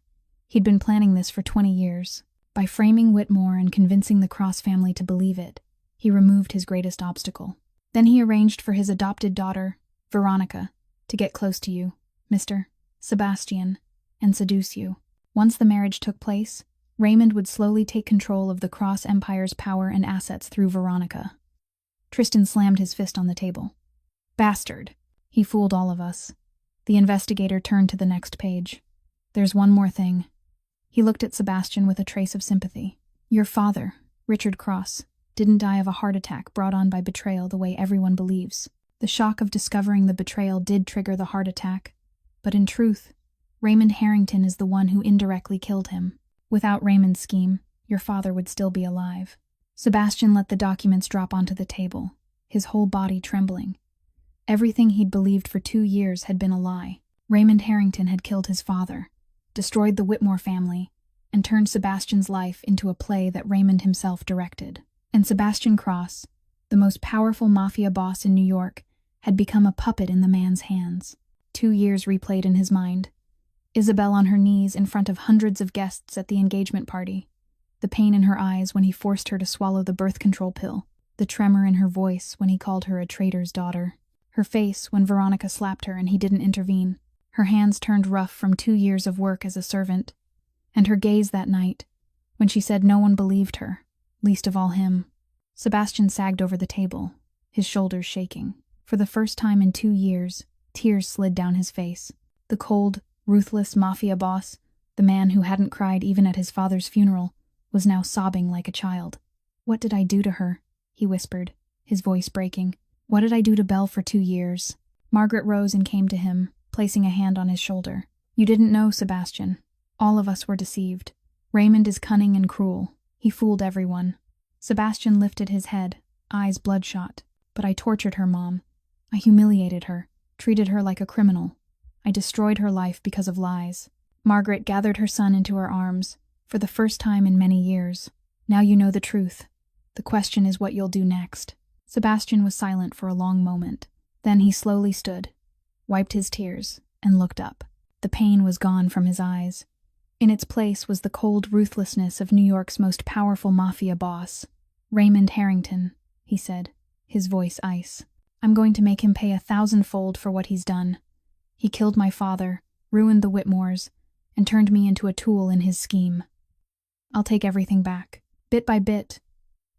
A: He'd been planning this for 20 years. By framing Whitmore and convincing the Cross family to believe it, he removed his greatest obstacle. Then he arranged for his adopted daughter, Veronica, to get close to you, Mr. Sebastian, and seduce you. Once the marriage took place, Raymond would slowly take control of the Cross Empire's power and assets through Veronica. Tristan slammed his fist on the table. Bastard! He fooled all of us. The investigator turned to the next page. There's one more thing. He looked at Sebastian with a trace of sympathy. Your father, Richard Cross, didn't die of a heart attack brought on by betrayal the way everyone believes. The shock of discovering the betrayal did trigger the heart attack, but in truth, Raymond Harrington is the one who indirectly killed him. Without Raymond's scheme, your father would still be alive. Sebastian let the documents drop onto the table, his whole body trembling. Everything he'd believed for 2 years had been a lie. Raymond Harrington had killed his father, destroyed the Whitmore family, and turned Sebastian's life into a play that Raymond himself directed. And Sebastian Cross, the most powerful mafia boss in New York, had become a puppet in the man's hands. 2 years replayed in his mind. Isabel on her knees in front of hundreds of guests at the engagement party. The pain in her eyes when he forced her to swallow the birth control pill. The tremor in her voice when he called her a traitor's daughter. Her face when Veronica slapped her and he didn't intervene. Her hands turned rough from 2 years of work as a servant. And her gaze that night, when she said no one believed her, least of all him. Sebastian sagged over the table, his shoulders shaking. For the first time in 2 years, tears slid down his face. The cold, ruthless mafia boss, the man who hadn't cried even at his father's funeral, was now sobbing like a child. What did I do to her? He whispered, his voice breaking. What did I do to Belle for 2 years? Margaret rose and came to him, placing a hand on his shoulder. You didn't know, Sebastian. All of us were deceived. Raymond is cunning and cruel. He fooled everyone. Sebastian lifted his head, eyes bloodshot. But I tortured her, Mom. I humiliated her, treated her like a criminal. I destroyed her life because of lies. Margaret gathered her son into her arms, for the first time in many years. Now you know the truth. The question is what you'll do next. Sebastian was silent for a long moment. Then he slowly stood, wiped his tears, and looked up. The pain was gone from his eyes. In its place was the cold ruthlessness of New York's most powerful mafia boss. Raymond Harrington, he said, his voice ice. I'm going to make him pay 1,000-fold for what he's done. He killed my father, ruined the Whitmores, and turned me into a tool in his scheme. I'll take everything back, bit by bit.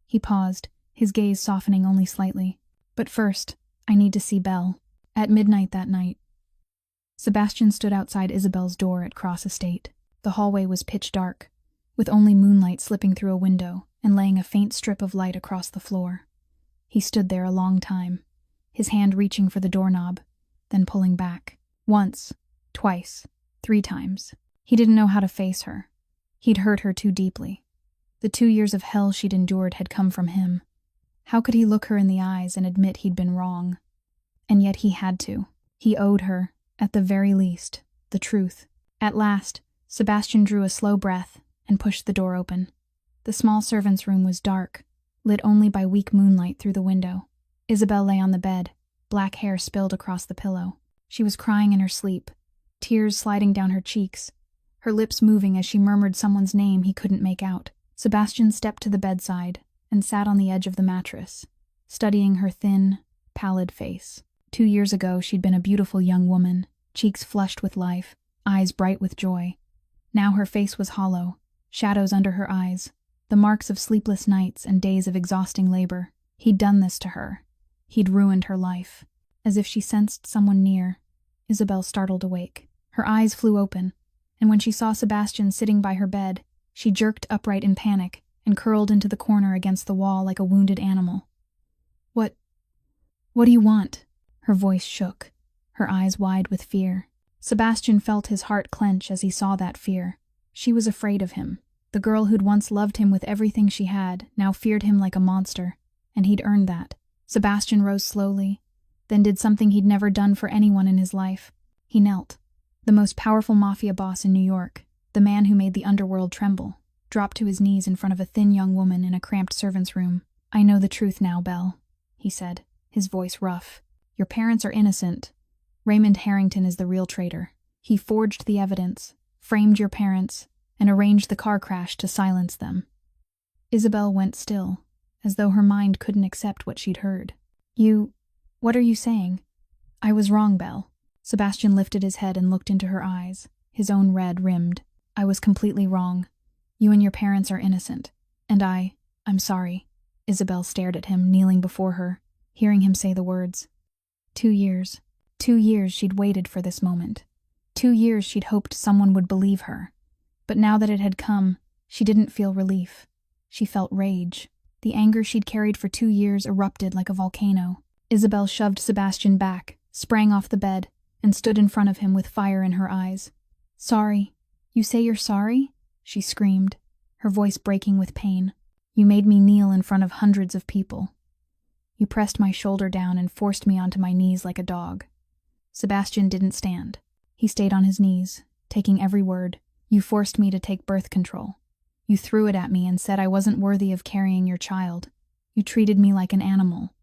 A: He paused, his gaze softening only slightly. But first, I need to see Belle. At midnight that night. Sebastian stood outside Isabel's door at Cross Estate. The hallway was pitch dark, with only moonlight slipping through a window and laying a faint strip of light across the floor. He stood there a long time, his hand reaching for the doorknob, then pulling back. Once, twice, 3 times. He didn't know how to face her. He'd hurt her too deeply. The 2 years of hell she'd endured had come from him. How could he look her in the eyes and admit he'd been wrong? And yet he had to. He owed her, at the very least, the truth. At last, Sebastian drew a slow breath and pushed the door open. The small servant's room was dark, lit only by weak moonlight through the window. Isabel lay on the bed, black hair spilled across the pillow. She was crying in her sleep, tears sliding down her cheeks, her lips moving as she murmured someone's name he couldn't make out. Sebastian stepped to the bedside and sat on the edge of the mattress, studying her thin, pallid face. 2 years ago she'd been a beautiful young woman, cheeks flushed with life, eyes bright with joy. Now her face was hollow, shadows under her eyes, the marks of sleepless nights and days of exhausting labor. He'd done this to her. He'd ruined her life. As if she sensed someone near, Isabel startled awake. Her eyes flew open, and when she saw Sebastian sitting by her bed, she jerked upright in panic and curled into the corner against the wall like a wounded animal. What do you want?" Her voice shook, her eyes wide with fear. Sebastian felt his heart clench as he saw that fear. She was afraid of him. The girl who'd once loved him with everything she had now feared him like a monster, and he'd earned that. Sebastian rose slowly, then did something he'd never done for anyone in his life. He knelt. The most powerful mafia boss in New York, the man who made the underworld tremble, dropped to his knees in front of a thin young woman in a cramped servant's room. "I know the truth now, Belle," he said, his voice rough. "Your parents are innocent. Raymond Harrington is the real traitor. He forged the evidence, framed your parents, and arranged the car crash to silence them." Isabel went still, as though her mind couldn't accept what she'd heard. What are you saying?" "I was wrong, Belle." Sebastian lifted his head and looked into her eyes, his own red rimmed. "I was completely wrong. You and your parents are innocent. And I'm sorry." Isabel stared at him, kneeling before her, hearing him say the words. 2 years. 2 years she'd waited for this moment. 2 years she'd hoped someone would believe her. But now that it had come, she didn't feel relief. She felt rage. The anger she'd carried for 2 years erupted like a volcano. Isabel shoved Sebastian back, sprang off the bed, and stood in front of him with fire in her eyes. "Sorry? You say you're sorry?" she screamed, her voice breaking with pain. "You made me kneel in front of hundreds of people. You pressed my shoulder down and forced me onto my knees like a dog." Sebastian didn't stand. He stayed on his knees, taking every word. "You forced me to take birth control. You threw it at me and said I wasn't worthy of carrying your child. You treated me like an animal."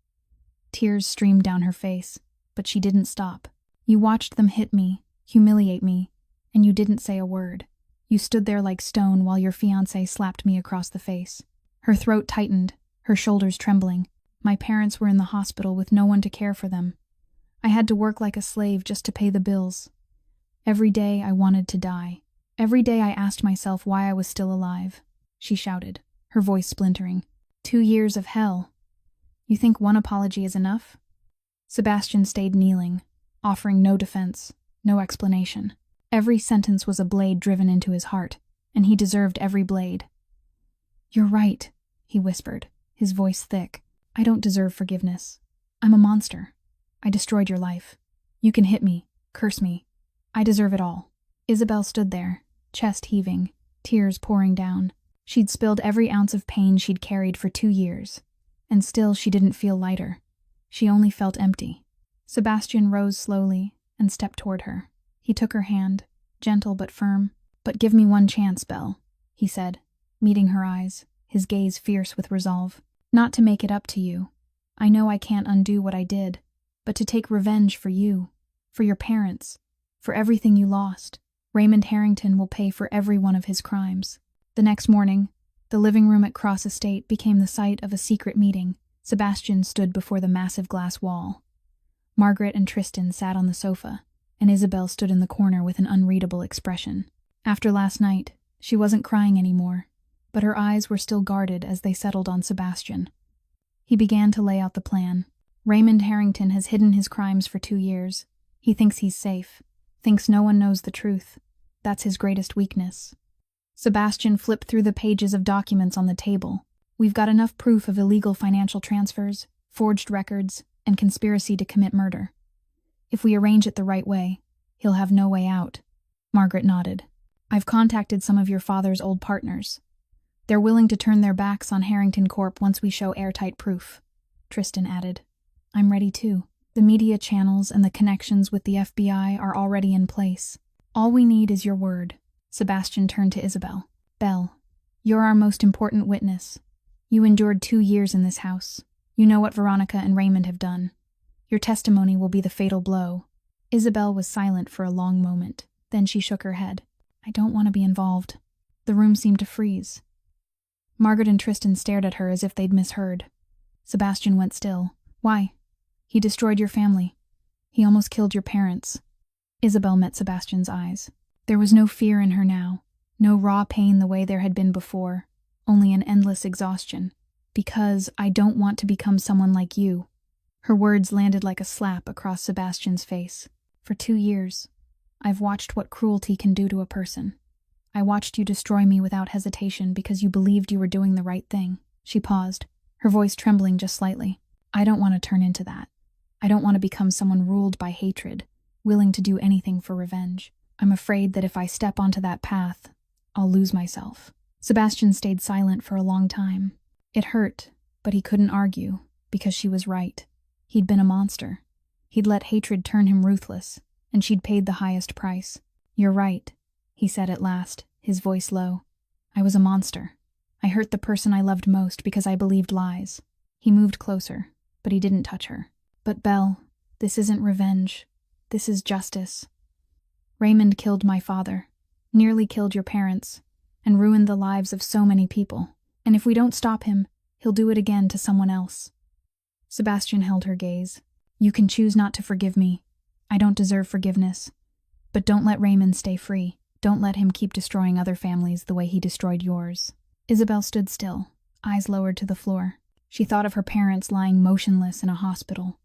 A: Tears streamed down her face, but she didn't stop. "You watched them hit me, humiliate me, and you didn't say a word. You stood there like stone while your fiancé slapped me across the face." Her throat tightened, her shoulders trembling. "My parents were in the hospital with no one to care for them. I had to work like a slave just to pay the bills. Every day I wanted to die. Every day I asked myself why I was still alive," she shouted, her voice splintering. 2 years of hell. You think one apology is enough?" Sebastian stayed kneeling, offering no defense, no explanation. Every sentence was a blade driven into his heart, and he deserved every blade. "You're right," he whispered, his voice thick. "I don't deserve forgiveness. I'm a monster. I destroyed your life. You can hit me, curse me. I deserve it all." Isabel stood there, chest heaving, tears pouring down. She'd spilled every ounce of pain she'd carried for 2 years, and still she didn't feel lighter. She only felt empty. Sebastian rose slowly and stepped toward her. He took her hand, gentle but firm. "But give me one chance, Belle," he said, meeting her eyes, his gaze fierce with resolve. "Not to make it up to you. I know I can't undo what I did, but to take revenge for you, for your parents, for everything you lost. Raymond Harrington will pay for every one of his crimes." The next morning, the living room at Cross Estate became the site of a secret meeting. Sebastian stood before the massive glass wall. Margaret and Tristan sat on the sofa, and Isabel stood in the corner with an unreadable expression. After last night, she wasn't crying anymore, but her eyes were still guarded as they settled on Sebastian. He began to lay out the plan. "Raymond Harrington has hidden his crimes for 2 years. He thinks he's safe, thinks no one knows the truth. That's his greatest weakness." Sebastian flipped through the pages of documents on the table. "We've got enough proof of illegal financial transfers, forged records, and conspiracy to commit murder. If we arrange it the right way, he'll have no way out." Margaret nodded. "I've contacted some of your father's old partners. They're willing to turn their backs on Harrington Corp once we show airtight proof," Tristan added. "I'm ready too. The media channels and the connections with the FBI are already in place. All we need is your word." Sebastian turned to Isabel. "Belle, you're our most important witness. You endured 2 years in this house. You know what Veronica and Raymond have done. Your testimony will be the fatal blow." Isabel was silent for a long moment. Then she shook her head. "I don't want to be involved." The room seemed to freeze. Margaret and Tristan stared at her as if they'd misheard. Sebastian went still. "Why?" "He destroyed your family. He almost killed your parents." Isabel met Sebastian's eyes. There was no fear in her now, no raw pain the way there had been before, only an endless exhaustion. "Because I don't want to become someone like you." Her words landed like a slap across Sebastian's face. "For 2 years, I've watched what cruelty can do to a person. I watched you destroy me without hesitation because you believed you were doing the right thing." She paused, her voice trembling just slightly. "I don't want to turn into that. I don't want to become someone ruled by hatred, willing to do anything for revenge. I'm afraid that if I step onto that path, I'll lose myself." Sebastian stayed silent for a long time. It hurt, but he couldn't argue, because she was right. He'd been a monster. He'd let hatred turn him ruthless, and she'd paid the highest price. "You're right," he said at last, his voice low. "I was a monster. I hurt the person I loved most because I believed lies." He moved closer, but he didn't touch her. "But Belle, this isn't revenge. This is justice. Raymond killed my father, nearly killed your parents, and ruined the lives of so many people. And if we don't stop him, he'll do it again to someone else." Sebastian held her gaze. "You can choose not to forgive me. I don't deserve forgiveness. But don't let Raymond stay free. Don't let him keep destroying other families the way he destroyed yours." Isabel stood still, eyes lowered to the floor. She thought of her parents lying motionless in a hospital,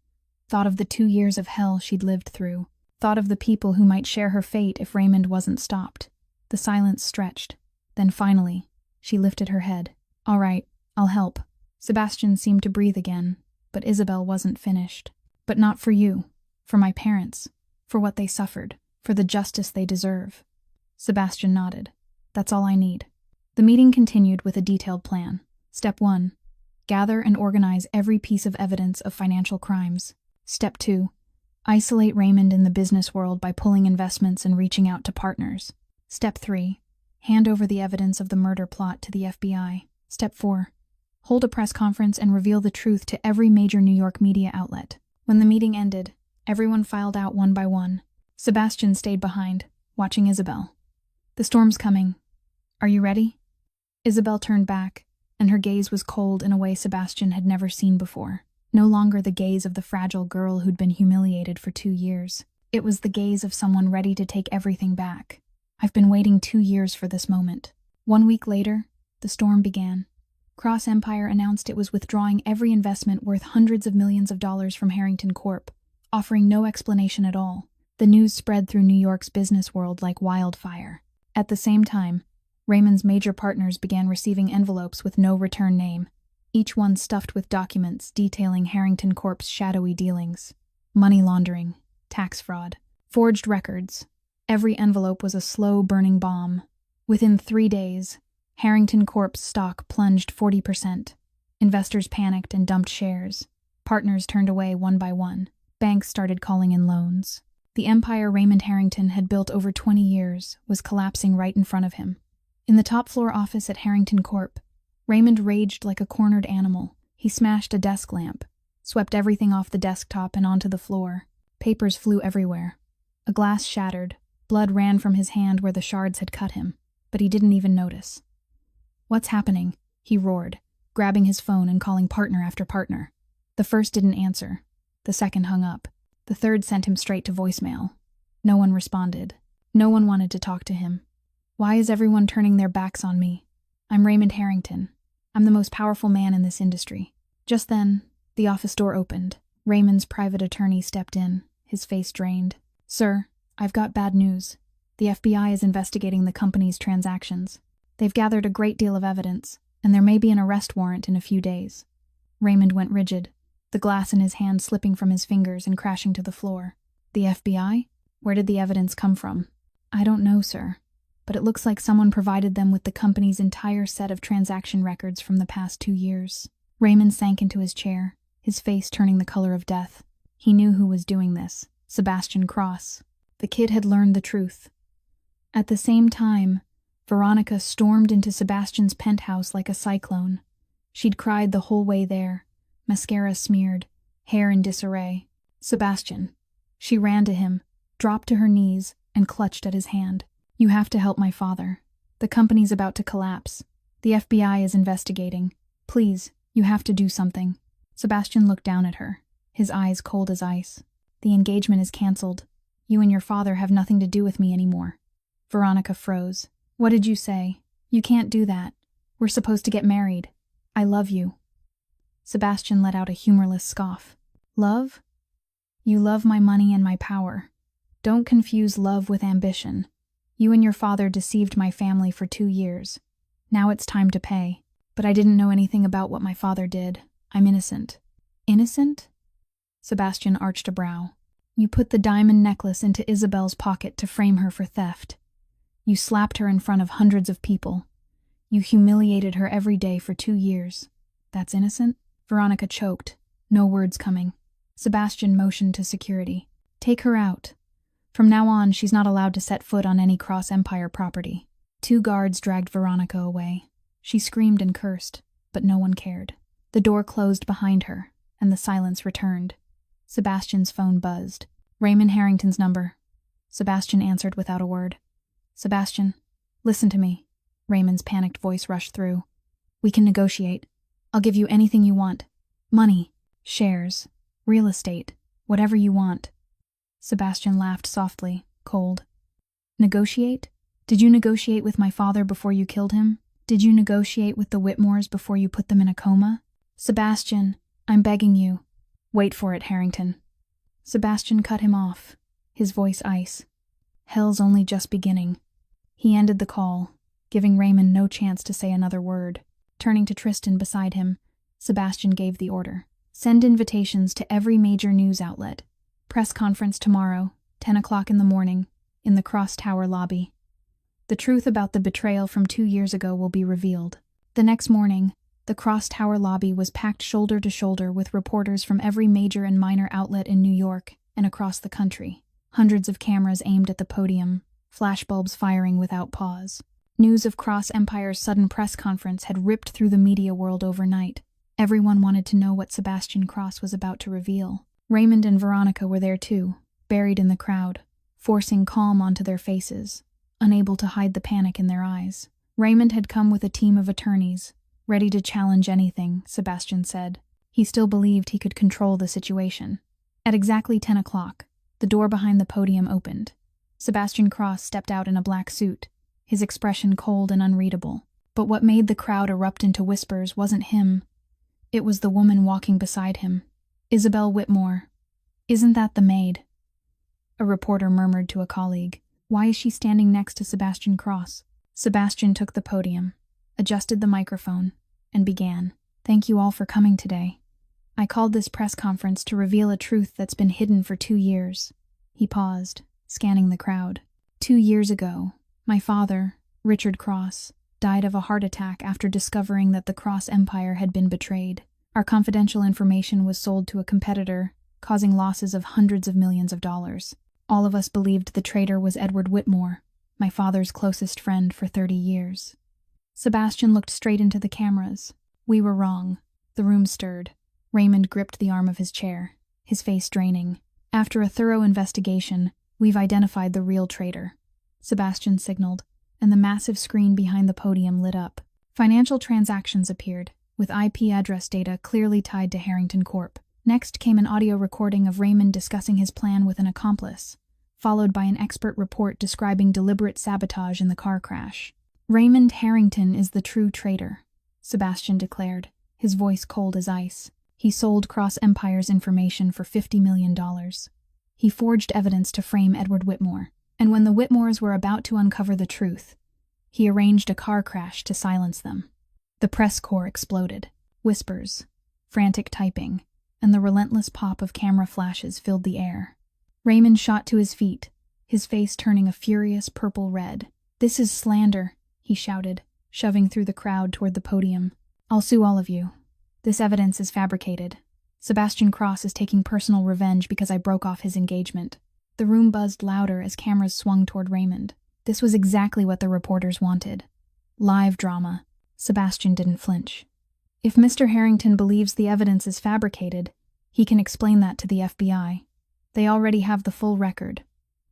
A: thought of the 2 years of hell she'd lived through, thought of the people who might share her fate if Raymond wasn't stopped. The silence stretched. Then finally, she lifted her head. "All right, I'll help." Sebastian seemed to breathe again, but Isabel wasn't finished. "But not for you. For my parents. For what they suffered. For the justice they deserve." Sebastian nodded. "That's all I need." The meeting continued with a detailed plan. Step 1. Gather and organize every piece of evidence of financial crimes. Step 2. Isolate Raymond in the business world by pulling investments and reaching out to partners. Step 3. Hand over the evidence of the murder plot to the FBI. Step 4. Hold a press conference and reveal the truth to every major New York media outlet. When the meeting ended, everyone filed out one by one. Sebastian stayed behind, watching Isabel. "The storm's coming. Are you ready?" Isabel turned back, and her gaze was cold in a way Sebastian had never seen before. No longer the gaze of the fragile girl who'd been humiliated for 2 years. It was the gaze of someone ready to take everything back. "I've been waiting 2 years for this moment." 1 week later, the storm began. Cross Empire announced it was withdrawing every investment worth hundreds of millions of dollars from Harrington Corp., offering no explanation at all. The news spread through New York's business world like wildfire. At the same time, Raymond's major partners began receiving envelopes with no return name, each one stuffed with documents detailing Harrington Corp's shadowy dealings. Money laundering, tax fraud, forged records. Every envelope was a slow-burning bomb. Within 3 days, Harrington Corp's stock plunged 40%. Investors panicked and dumped shares. Partners turned away one by one. Banks started calling in loans. The empire Raymond Harrington had built over 20 years was collapsing right in front of him. In the top-floor office at Harrington Corp., Raymond raged like a cornered animal. He smashed a desk lamp, swept everything off the desktop and onto the floor. Papers flew everywhere. A glass shattered. Blood ran from his hand where the shards had cut him, but he didn't even notice. "What's happening?" he roared, grabbing his phone and calling partner after partner. The first didn't answer. The second hung up. The third sent him straight to voicemail. No one responded. No one wanted to talk to him. "Why is everyone turning their backs on me? I'm Raymond Harrington. I'm the most powerful man in this industry." Just then, the office door opened. Raymond's private attorney stepped in, his face drained. "Sir, I've got bad news. The FBI is investigating the company's transactions. They've gathered a great deal of evidence, and there may be an arrest warrant in a few days." Raymond went rigid, the glass in his hand slipping from his fingers and crashing to the floor. "The FBI? Where did the evidence come from?" "I don't know, sir. But it looks like someone provided them with the company's entire set of transaction records from the past 2 years. Raymond sank into his chair, his face turning the color of death. He knew who was doing this. Sebastian Cross. The kid had learned the truth. At the same time, Veronica stormed into Sebastian's penthouse like a cyclone. She'd cried the whole way there, mascara smeared, hair in disarray. "Sebastian." She ran to him, dropped to her knees, and clutched at his hand. "You have to help my father. The company's about to collapse. The FBI is investigating. Please, you have to do something." Sebastian looked down at her, his eyes cold as ice. "The engagement is canceled. You and your father have nothing to do with me anymore." Veronica froze. "What did you say? You can't do that. We're supposed to get married. I love you." Sebastian let out a humorless scoff. "Love? You love my money and my power. Don't confuse love with ambition. You and your father deceived my family for 2 years. Now it's time to pay. But I didn't know anything about what my father did. I'm innocent." "Innocent?" Sebastian arched a brow. "You put the diamond necklace into Isabel's pocket to frame her for theft. You slapped her in front of hundreds of people. You humiliated her every day for 2 years. That's innocent? Veronica choked, no words coming. Sebastian motioned to security. Take her out. From now on, she's not allowed to set foot on any Cross Empire property. 2 guards dragged Veronica away. She screamed and cursed, but no one cared. The door closed behind her, and the silence returned. Sebastian's phone buzzed. Raymond Harrington's number. Sebastian answered without a word. Sebastian, listen to me. Raymond's panicked voice rushed through. We can negotiate. I'll give you anything you want. Money, shares, real estate, whatever you want. Sebastian laughed softly, cold. Negotiate? Did you negotiate with my father before you killed him? Did you negotiate with the Whitmores before you put them in a coma? Sebastian, I'm begging you. Wait for it, Harrington. Sebastian cut him off, his voice ice. Hell's only just beginning. He ended the call, giving Raymond no chance to say another word. Turning to Tristan beside him, Sebastian gave the order. Send invitations to every major news outlet. Press conference tomorrow, 10 o'clock in the morning, in the Cross Tower lobby. The truth about the betrayal from 2 years ago will be revealed. The next morning, the Cross Tower lobby was packed shoulder to shoulder with reporters from every major and minor outlet in New York and across the country. Hundreds of cameras aimed at the podium, flashbulbs firing without pause. News of Cross Empire's sudden press conference had ripped through the media world overnight. Everyone wanted to know what Sebastian Cross was about to reveal. Raymond and Veronica were there too, buried in the crowd, forcing calm onto their faces, unable to hide the panic in their eyes. Raymond had come with a team of attorneys, ready to challenge anything, Sebastian said. He still believed he could control the situation. At exactly 10 o'clock, the door behind the podium opened. Sebastian Cross stepped out in a black suit, his expression cold and unreadable. But what made the crowd erupt into whispers wasn't him. It was the woman walking beside him, Isabel Whitmore. Isn't that the maid? A reporter murmured to a colleague. Why is she standing next to Sebastian Cross? Sebastian took the podium, adjusted the microphone, and began. Thank you all for coming today. I called this press conference to reveal a truth that's been hidden for 2 years. He paused, scanning the crowd. 2 years ago, my father, Richard Cross, died of a heart attack after discovering that the Cross Empire had been betrayed. Our confidential information was sold to a competitor, causing losses of hundreds of millions of dollars. All of us believed the traitor was Edward Whitmore, my father's closest friend for 30 years. Sebastian looked straight into the cameras. We were wrong. The room stirred. Raymond gripped the arm of his chair, his face draining. After a thorough investigation, we've identified the real traitor. Sebastian signaled, and the massive screen behind the podium lit up. Financial transactions appeared, with IP address data clearly tied to Harrington Corp. Next came an audio recording of Raymond discussing his plan with an accomplice, followed by an expert report describing deliberate sabotage in the car crash. Raymond Harrington is the true traitor, Sebastian declared, his voice cold as ice. He sold Cross Empire's information for $50 million. He forged evidence to frame Edward Whitmore, and when the Whitmores were about to uncover the truth, he arranged a car crash to silence them. The press corps exploded. Whispers, frantic typing, and the relentless pop of camera flashes filled the air. Raymond shot to his feet, his face turning a furious purple red. This is slander, he shouted, shoving through the crowd toward the podium. I'll sue all of you. This evidence is fabricated. Sebastian Cross is taking personal revenge because I broke off his engagement. The room buzzed louder as cameras swung toward Raymond. This was exactly what the reporters wanted. Live drama. Sebastian didn't flinch. If Mr. Harrington believes the evidence is fabricated, he can explain that to the FBI. They already have the full record.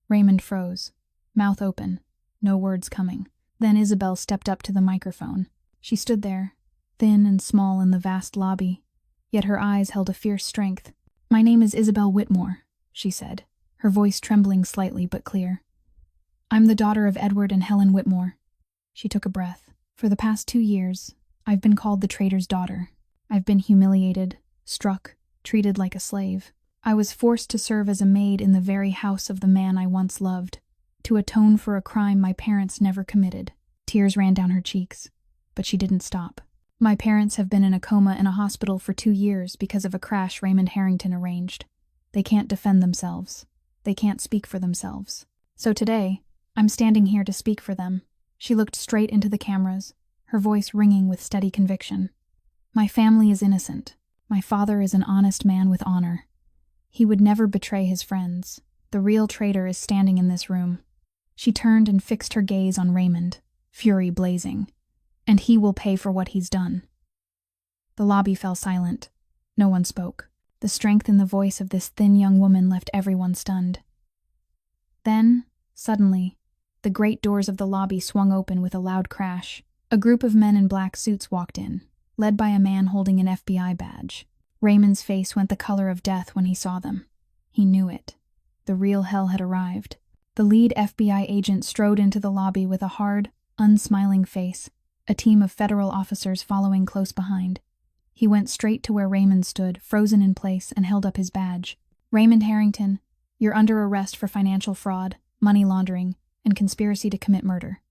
A: Raymond froze, mouth open, no words coming. Then Isabel stepped up to the microphone. She stood there, thin and small in the vast lobby, yet her eyes held a fierce strength. My name is Isabel Whitmore, she said, her voice trembling slightly but clear. I'm the daughter of Edward and Helen Whitmore. She took a breath. For the past 2 years, I've been called the traitor's daughter. I've been humiliated, struck, treated like a slave. I was forced to serve as a maid in the very house of the man I once loved, to atone for a crime my parents never committed. Tears ran down her cheeks, but she didn't stop. My parents have been in a coma in a hospital for 2 years because of a crash Raymond Harrington arranged. They can't defend themselves. They can't speak for themselves. So today, I'm standing here to speak for them. She looked straight into the cameras, her voice ringing with steady conviction. "My family is innocent. My father is an honest man with honor. He would never betray his friends. The real traitor is standing in this room." She turned and fixed her gaze on Raymond, fury blazing. "And he will pay for what he's done." The lobby fell silent. No one spoke. The strength in the voice of this thin young woman left everyone stunned. Then, suddenly, the great doors of the lobby swung open with a loud crash. A group of men in black suits walked in, led by a man holding an FBI badge. Raymond's face went the color of death when he saw them. He knew it. The real hell had arrived. The lead FBI agent strode into the lobby with a hard, unsmiling face, a team of federal officers following close behind. He went straight to where Raymond stood, frozen in place, and held up his badge. "Raymond Harrington, you're under arrest for financial fraud, money laundering, and conspiracy to commit murder.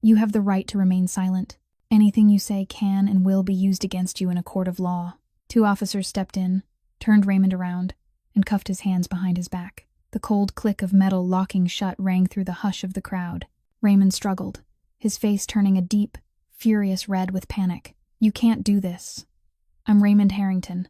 A: You have the right to remain silent. Anything you say can and will be used against you in a court of law." 2 officers stepped in, turned Raymond around, and cuffed his hands behind his back. The cold click of metal locking shut rang through the hush of the crowd. Raymond struggled, his face turning a deep, furious red with panic. "You can't do this. I'm Raymond Harrington.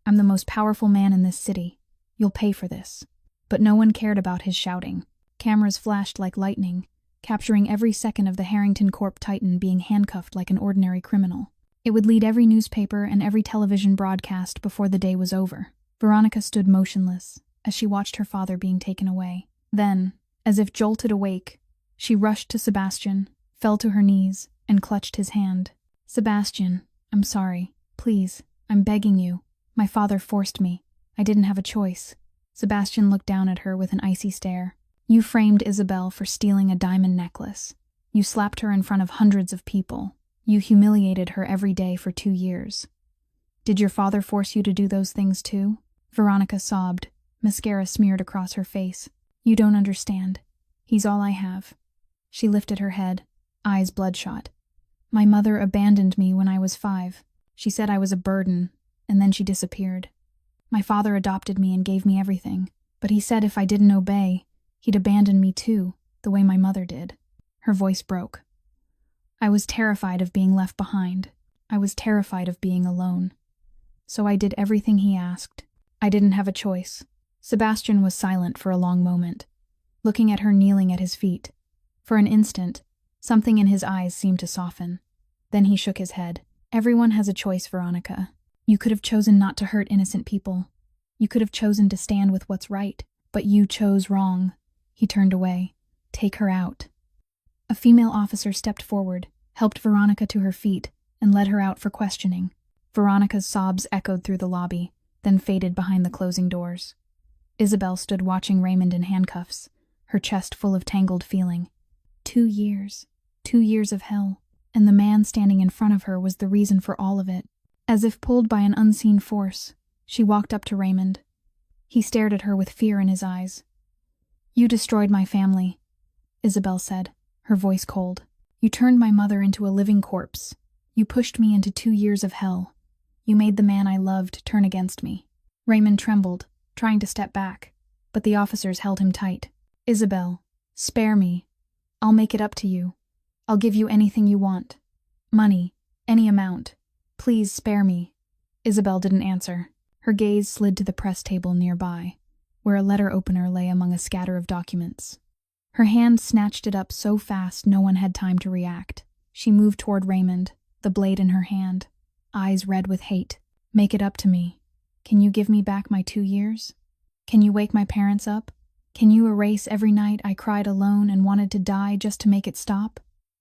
A: I'm the most powerful man in this city. You'll pay for this." But no one cared about his shouting. Cameras flashed like lightning, capturing every second of the Harrington Corp titan being handcuffed like an ordinary criminal. It would lead every newspaper and every television broadcast before the day was over. Veronica stood motionless as she watched her father being taken away. Then, as if jolted awake, she rushed to Sebastian, fell to her knees, and clutched his hand. "Sebastian, I'm sorry. Please, I'm begging you. My father forced me. I didn't have a choice." Sebastian looked down at her with an icy stare. "You framed Isabel for stealing a diamond necklace. You slapped her in front of hundreds of people. You humiliated her every day for 2 years. Did your father force you to do those things too?" Veronica sobbed, mascara smeared across her face. "You don't understand. He's all I have." She lifted her head, eyes bloodshot. "My mother abandoned me when I was 5. She said I was a burden, and then she disappeared. My father adopted me and gave me everything, but he said if I didn't obey, he'd abandon me too, the way my mother did." Her voice broke. "I was terrified of being left behind. I was terrified of being alone. So I did everything he asked. I didn't have a choice." Sebastian was silent for a long moment, looking at her kneeling at his feet. For an instant, something in his eyes seemed to soften. Then he shook his head. "Everyone has a choice, Veronica. You could have chosen not to hurt innocent people. You could have chosen to stand with what's right, but you chose wrong." He turned away. "Take her out." A female officer stepped forward, helped Veronica to her feet, and led her out for questioning. Veronica's sobs echoed through the lobby, then faded behind the closing doors. Isabel stood watching Raymond in handcuffs, her chest full of tangled feeling. 2 years. 2 years of hell. And the man standing in front of her was the reason for all of it. As if pulled by an unseen force, she walked up to Raymond. He stared at her with fear in his eyes. "You destroyed my family," Isabel said, her voice cold. "You turned my mother into a living corpse. You pushed me into 2 years of hell. You made the man I loved turn against me." Raymond trembled, trying to step back, but the officers held him tight. "Isabel, spare me. I'll make it up to you. I'll give you anything you want. Money, any amount. Please spare me." Isabel didn't answer. Her gaze slid to the press table nearby, where a letter opener lay among a scatter of documents. Her hand snatched it up so fast no one had time to react. She moved toward Raymond, the blade in her hand, eyes red with hate. "Make it up to me. Can you give me back my 2 years? Can you wake my parents up? Can you erase every night I cried alone and wanted to die just to make it stop?"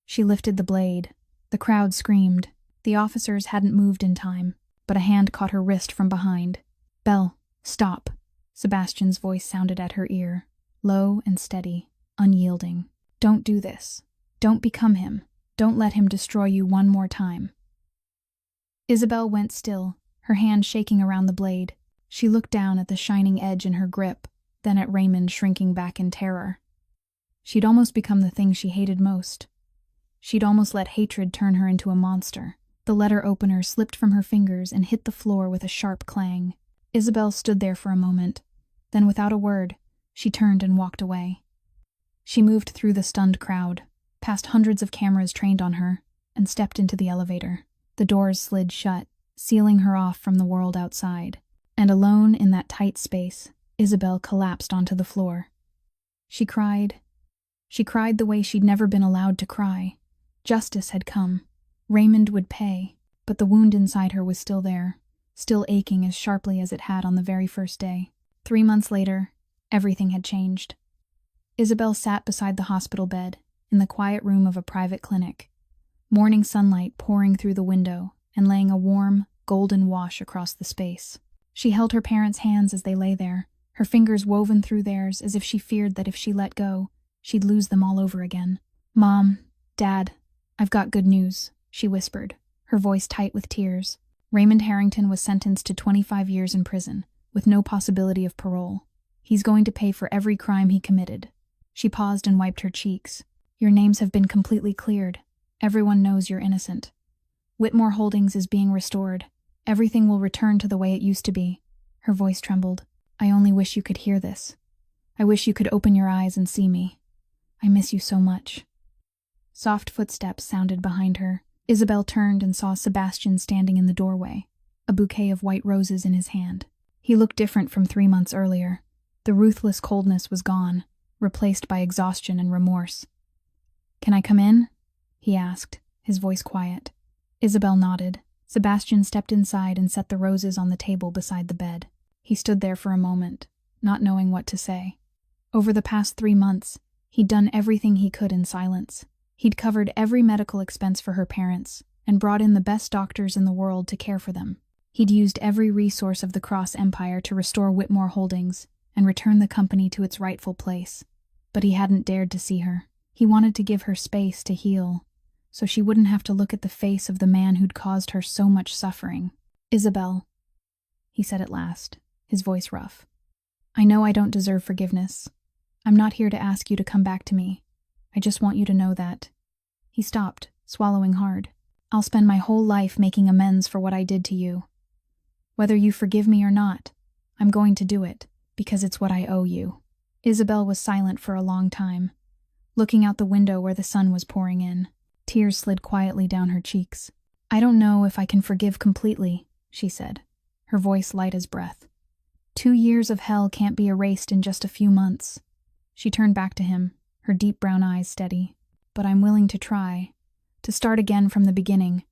A: She lifted the blade. The crowd screamed. The officers hadn't moved in time, but a hand caught her wrist from behind. "Belle, stop." Sebastian's voice sounded at her ear, low and steady, unyielding. "Don't do this. Don't become him. Don't let him destroy you one more time." Isabel went still, her hand shaking around the blade. She looked down at the shining edge in her grip, then at Raymond shrinking back in terror. She'd almost become the thing she hated most. She'd almost let hatred turn her into a monster. The letter opener slipped from her fingers and hit the floor with a sharp clang. Isabel stood there for a moment. Then without a word, she turned and walked away. She moved through the stunned crowd, past hundreds of cameras trained on her, and stepped into the elevator. The doors slid shut, sealing her off from the world outside. And alone in that tight space, Isabel collapsed onto the floor. She cried. She cried the way she'd never been allowed to cry. Justice had come. Raymond would pay, but the wound inside her was still there, still aching as sharply as it had on the very first day. 3 months later, everything had changed. Isabel sat beside the hospital bed, in the quiet room of a private clinic, morning sunlight pouring through the window and laying a warm, golden wash across the space. She held her parents' hands as they lay there, her fingers woven through theirs as if she feared that if she let go, she'd lose them all over again. "Mom, Dad, I've got good news," she whispered, her voice tight with tears. Raymond Harrington was sentenced to 25 years in prison, with no possibility of parole. He's going to pay for every crime he committed. She paused and wiped her cheeks. "Your names have been completely cleared. Everyone knows you're innocent. Whitmore Holdings is being restored. Everything will return to the way it used to be." Her voice trembled. "I only wish you could hear this. I wish you could open your eyes and see me. I miss you so much." Soft footsteps sounded behind her. Isabel turned and saw Sebastian standing in the doorway, a bouquet of white roses in his hand. He looked different from 3 months earlier. The ruthless coldness was gone, replaced by exhaustion and remorse. "Can I come in?" he asked, his voice quiet. Isabel nodded. Sebastian stepped inside and set the roses on the table beside the bed. He stood there for a moment, not knowing what to say. Over the past 3 months, he'd done everything he could in silence. He'd covered every medical expense for her parents and brought in the best doctors in the world to care for them. He'd used every resource of the Cross Empire to restore Whitmore Holdings and return the company to its rightful place. But he hadn't dared to see her. He wanted to give her space to heal, so she wouldn't have to look at the face of the man who'd caused her so much suffering. "Isabel," he said at last, his voice rough. "I know I don't deserve forgiveness. I'm not here to ask you to come back to me. I just want you to know that." He stopped, swallowing hard. "I'll spend my whole life making amends for what I did to you. Whether you forgive me or not, I'm going to do it, because it's what I owe you." Isabel was silent for a long time, looking out the window where the sun was pouring in. Tears slid quietly down her cheeks. "I don't know if I can forgive completely," she said, her voice light as breath. 2 years of hell can't be erased in just a few months." She turned back to him, her deep brown eyes steady. "But I'm willing to try, to start again from the beginning,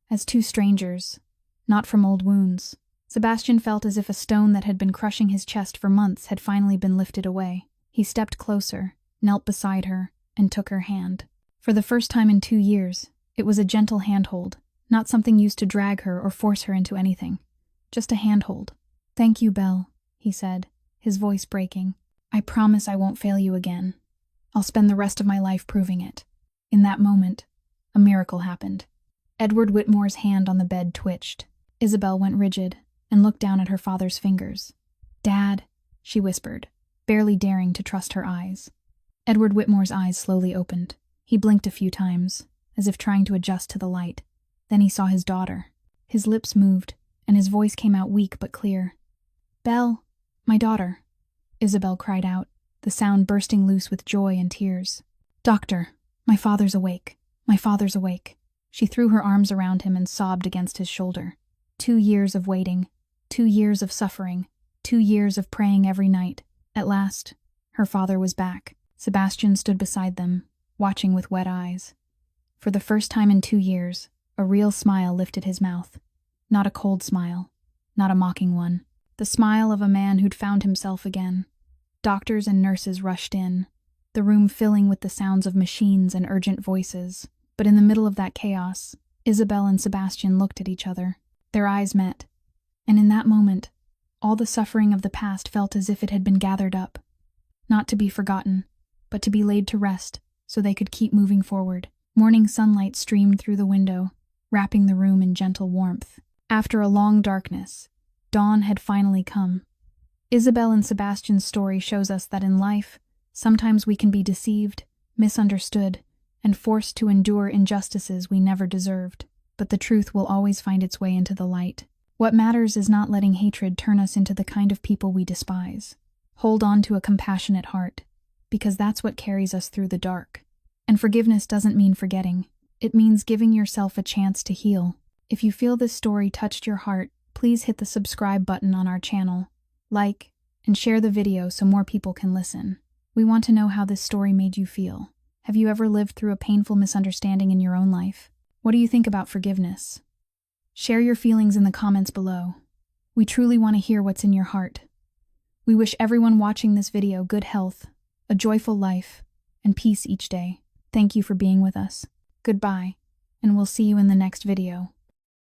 A: as 2 strangers, not from old wounds." Sebastian felt as if a stone that had been crushing his chest for months had finally been lifted away. He stepped closer, knelt beside her, and took her hand. For the first time in 2 years, it was a gentle handhold, not something used to drag her or force her into anything. Just a handhold. "Thank you, Belle," he said, his voice breaking. "I promise I won't fail you again. I'll spend the rest of my life proving it." In that moment, a miracle happened. Edward Whitmore's hand on the bed twitched. Isabel went rigid and looked down at her father's fingers. "Dad," she whispered, barely daring to trust her eyes. Edward Whitmore's eyes slowly opened. He blinked a few times, as if trying to adjust to the light. Then he saw his daughter. His lips moved, and his voice came out weak but clear. "Belle, my daughter," Isabel cried out, the sound bursting loose with joy and tears. "Doctor, my father's awake. My father's awake." She threw her arms around him and sobbed against his shoulder. 2 years of waiting, 2 years of suffering, 2 years of praying every night. At last, her father was back. Sebastian stood beside them, watching with wet eyes. For the first time in 2 years, a real smile lifted his mouth. Not a cold smile, not a mocking one. The smile of a man who'd found himself again. Doctors and nurses rushed in, the room filling with the sounds of machines and urgent voices. But in the middle of that chaos, Isabel and Sebastian looked at each other. Their eyes met, and in that moment, all the suffering of the past felt as if it had been gathered up, not to be forgotten, but to be laid to rest so they could keep moving forward. Morning sunlight streamed through the window, wrapping the room in gentle warmth. After a long darkness, dawn had finally come. Isabel and Sebastian's story shows us that in life, sometimes we can be deceived, misunderstood, and forced to endure injustices we never deserved. But the truth will always find its way into the light. What matters is not letting hatred turn us into the kind of people we despise. Hold on to a compassionate heart, because that's what carries us through the dark. And forgiveness doesn't mean forgetting. It means giving yourself a chance to heal. If you feel this story touched your heart, please hit the subscribe button on our channel, like, and share the video so more people can listen. We want to know how this story made you feel. Have you ever lived through a painful misunderstanding in your own life? What do you think about forgiveness? Share your feelings in the comments below. We truly want to hear what's in your heart. We wish everyone watching this video good health, a joyful life, and peace each day. Thank you for being with us. Goodbye, and we'll see you in the next video.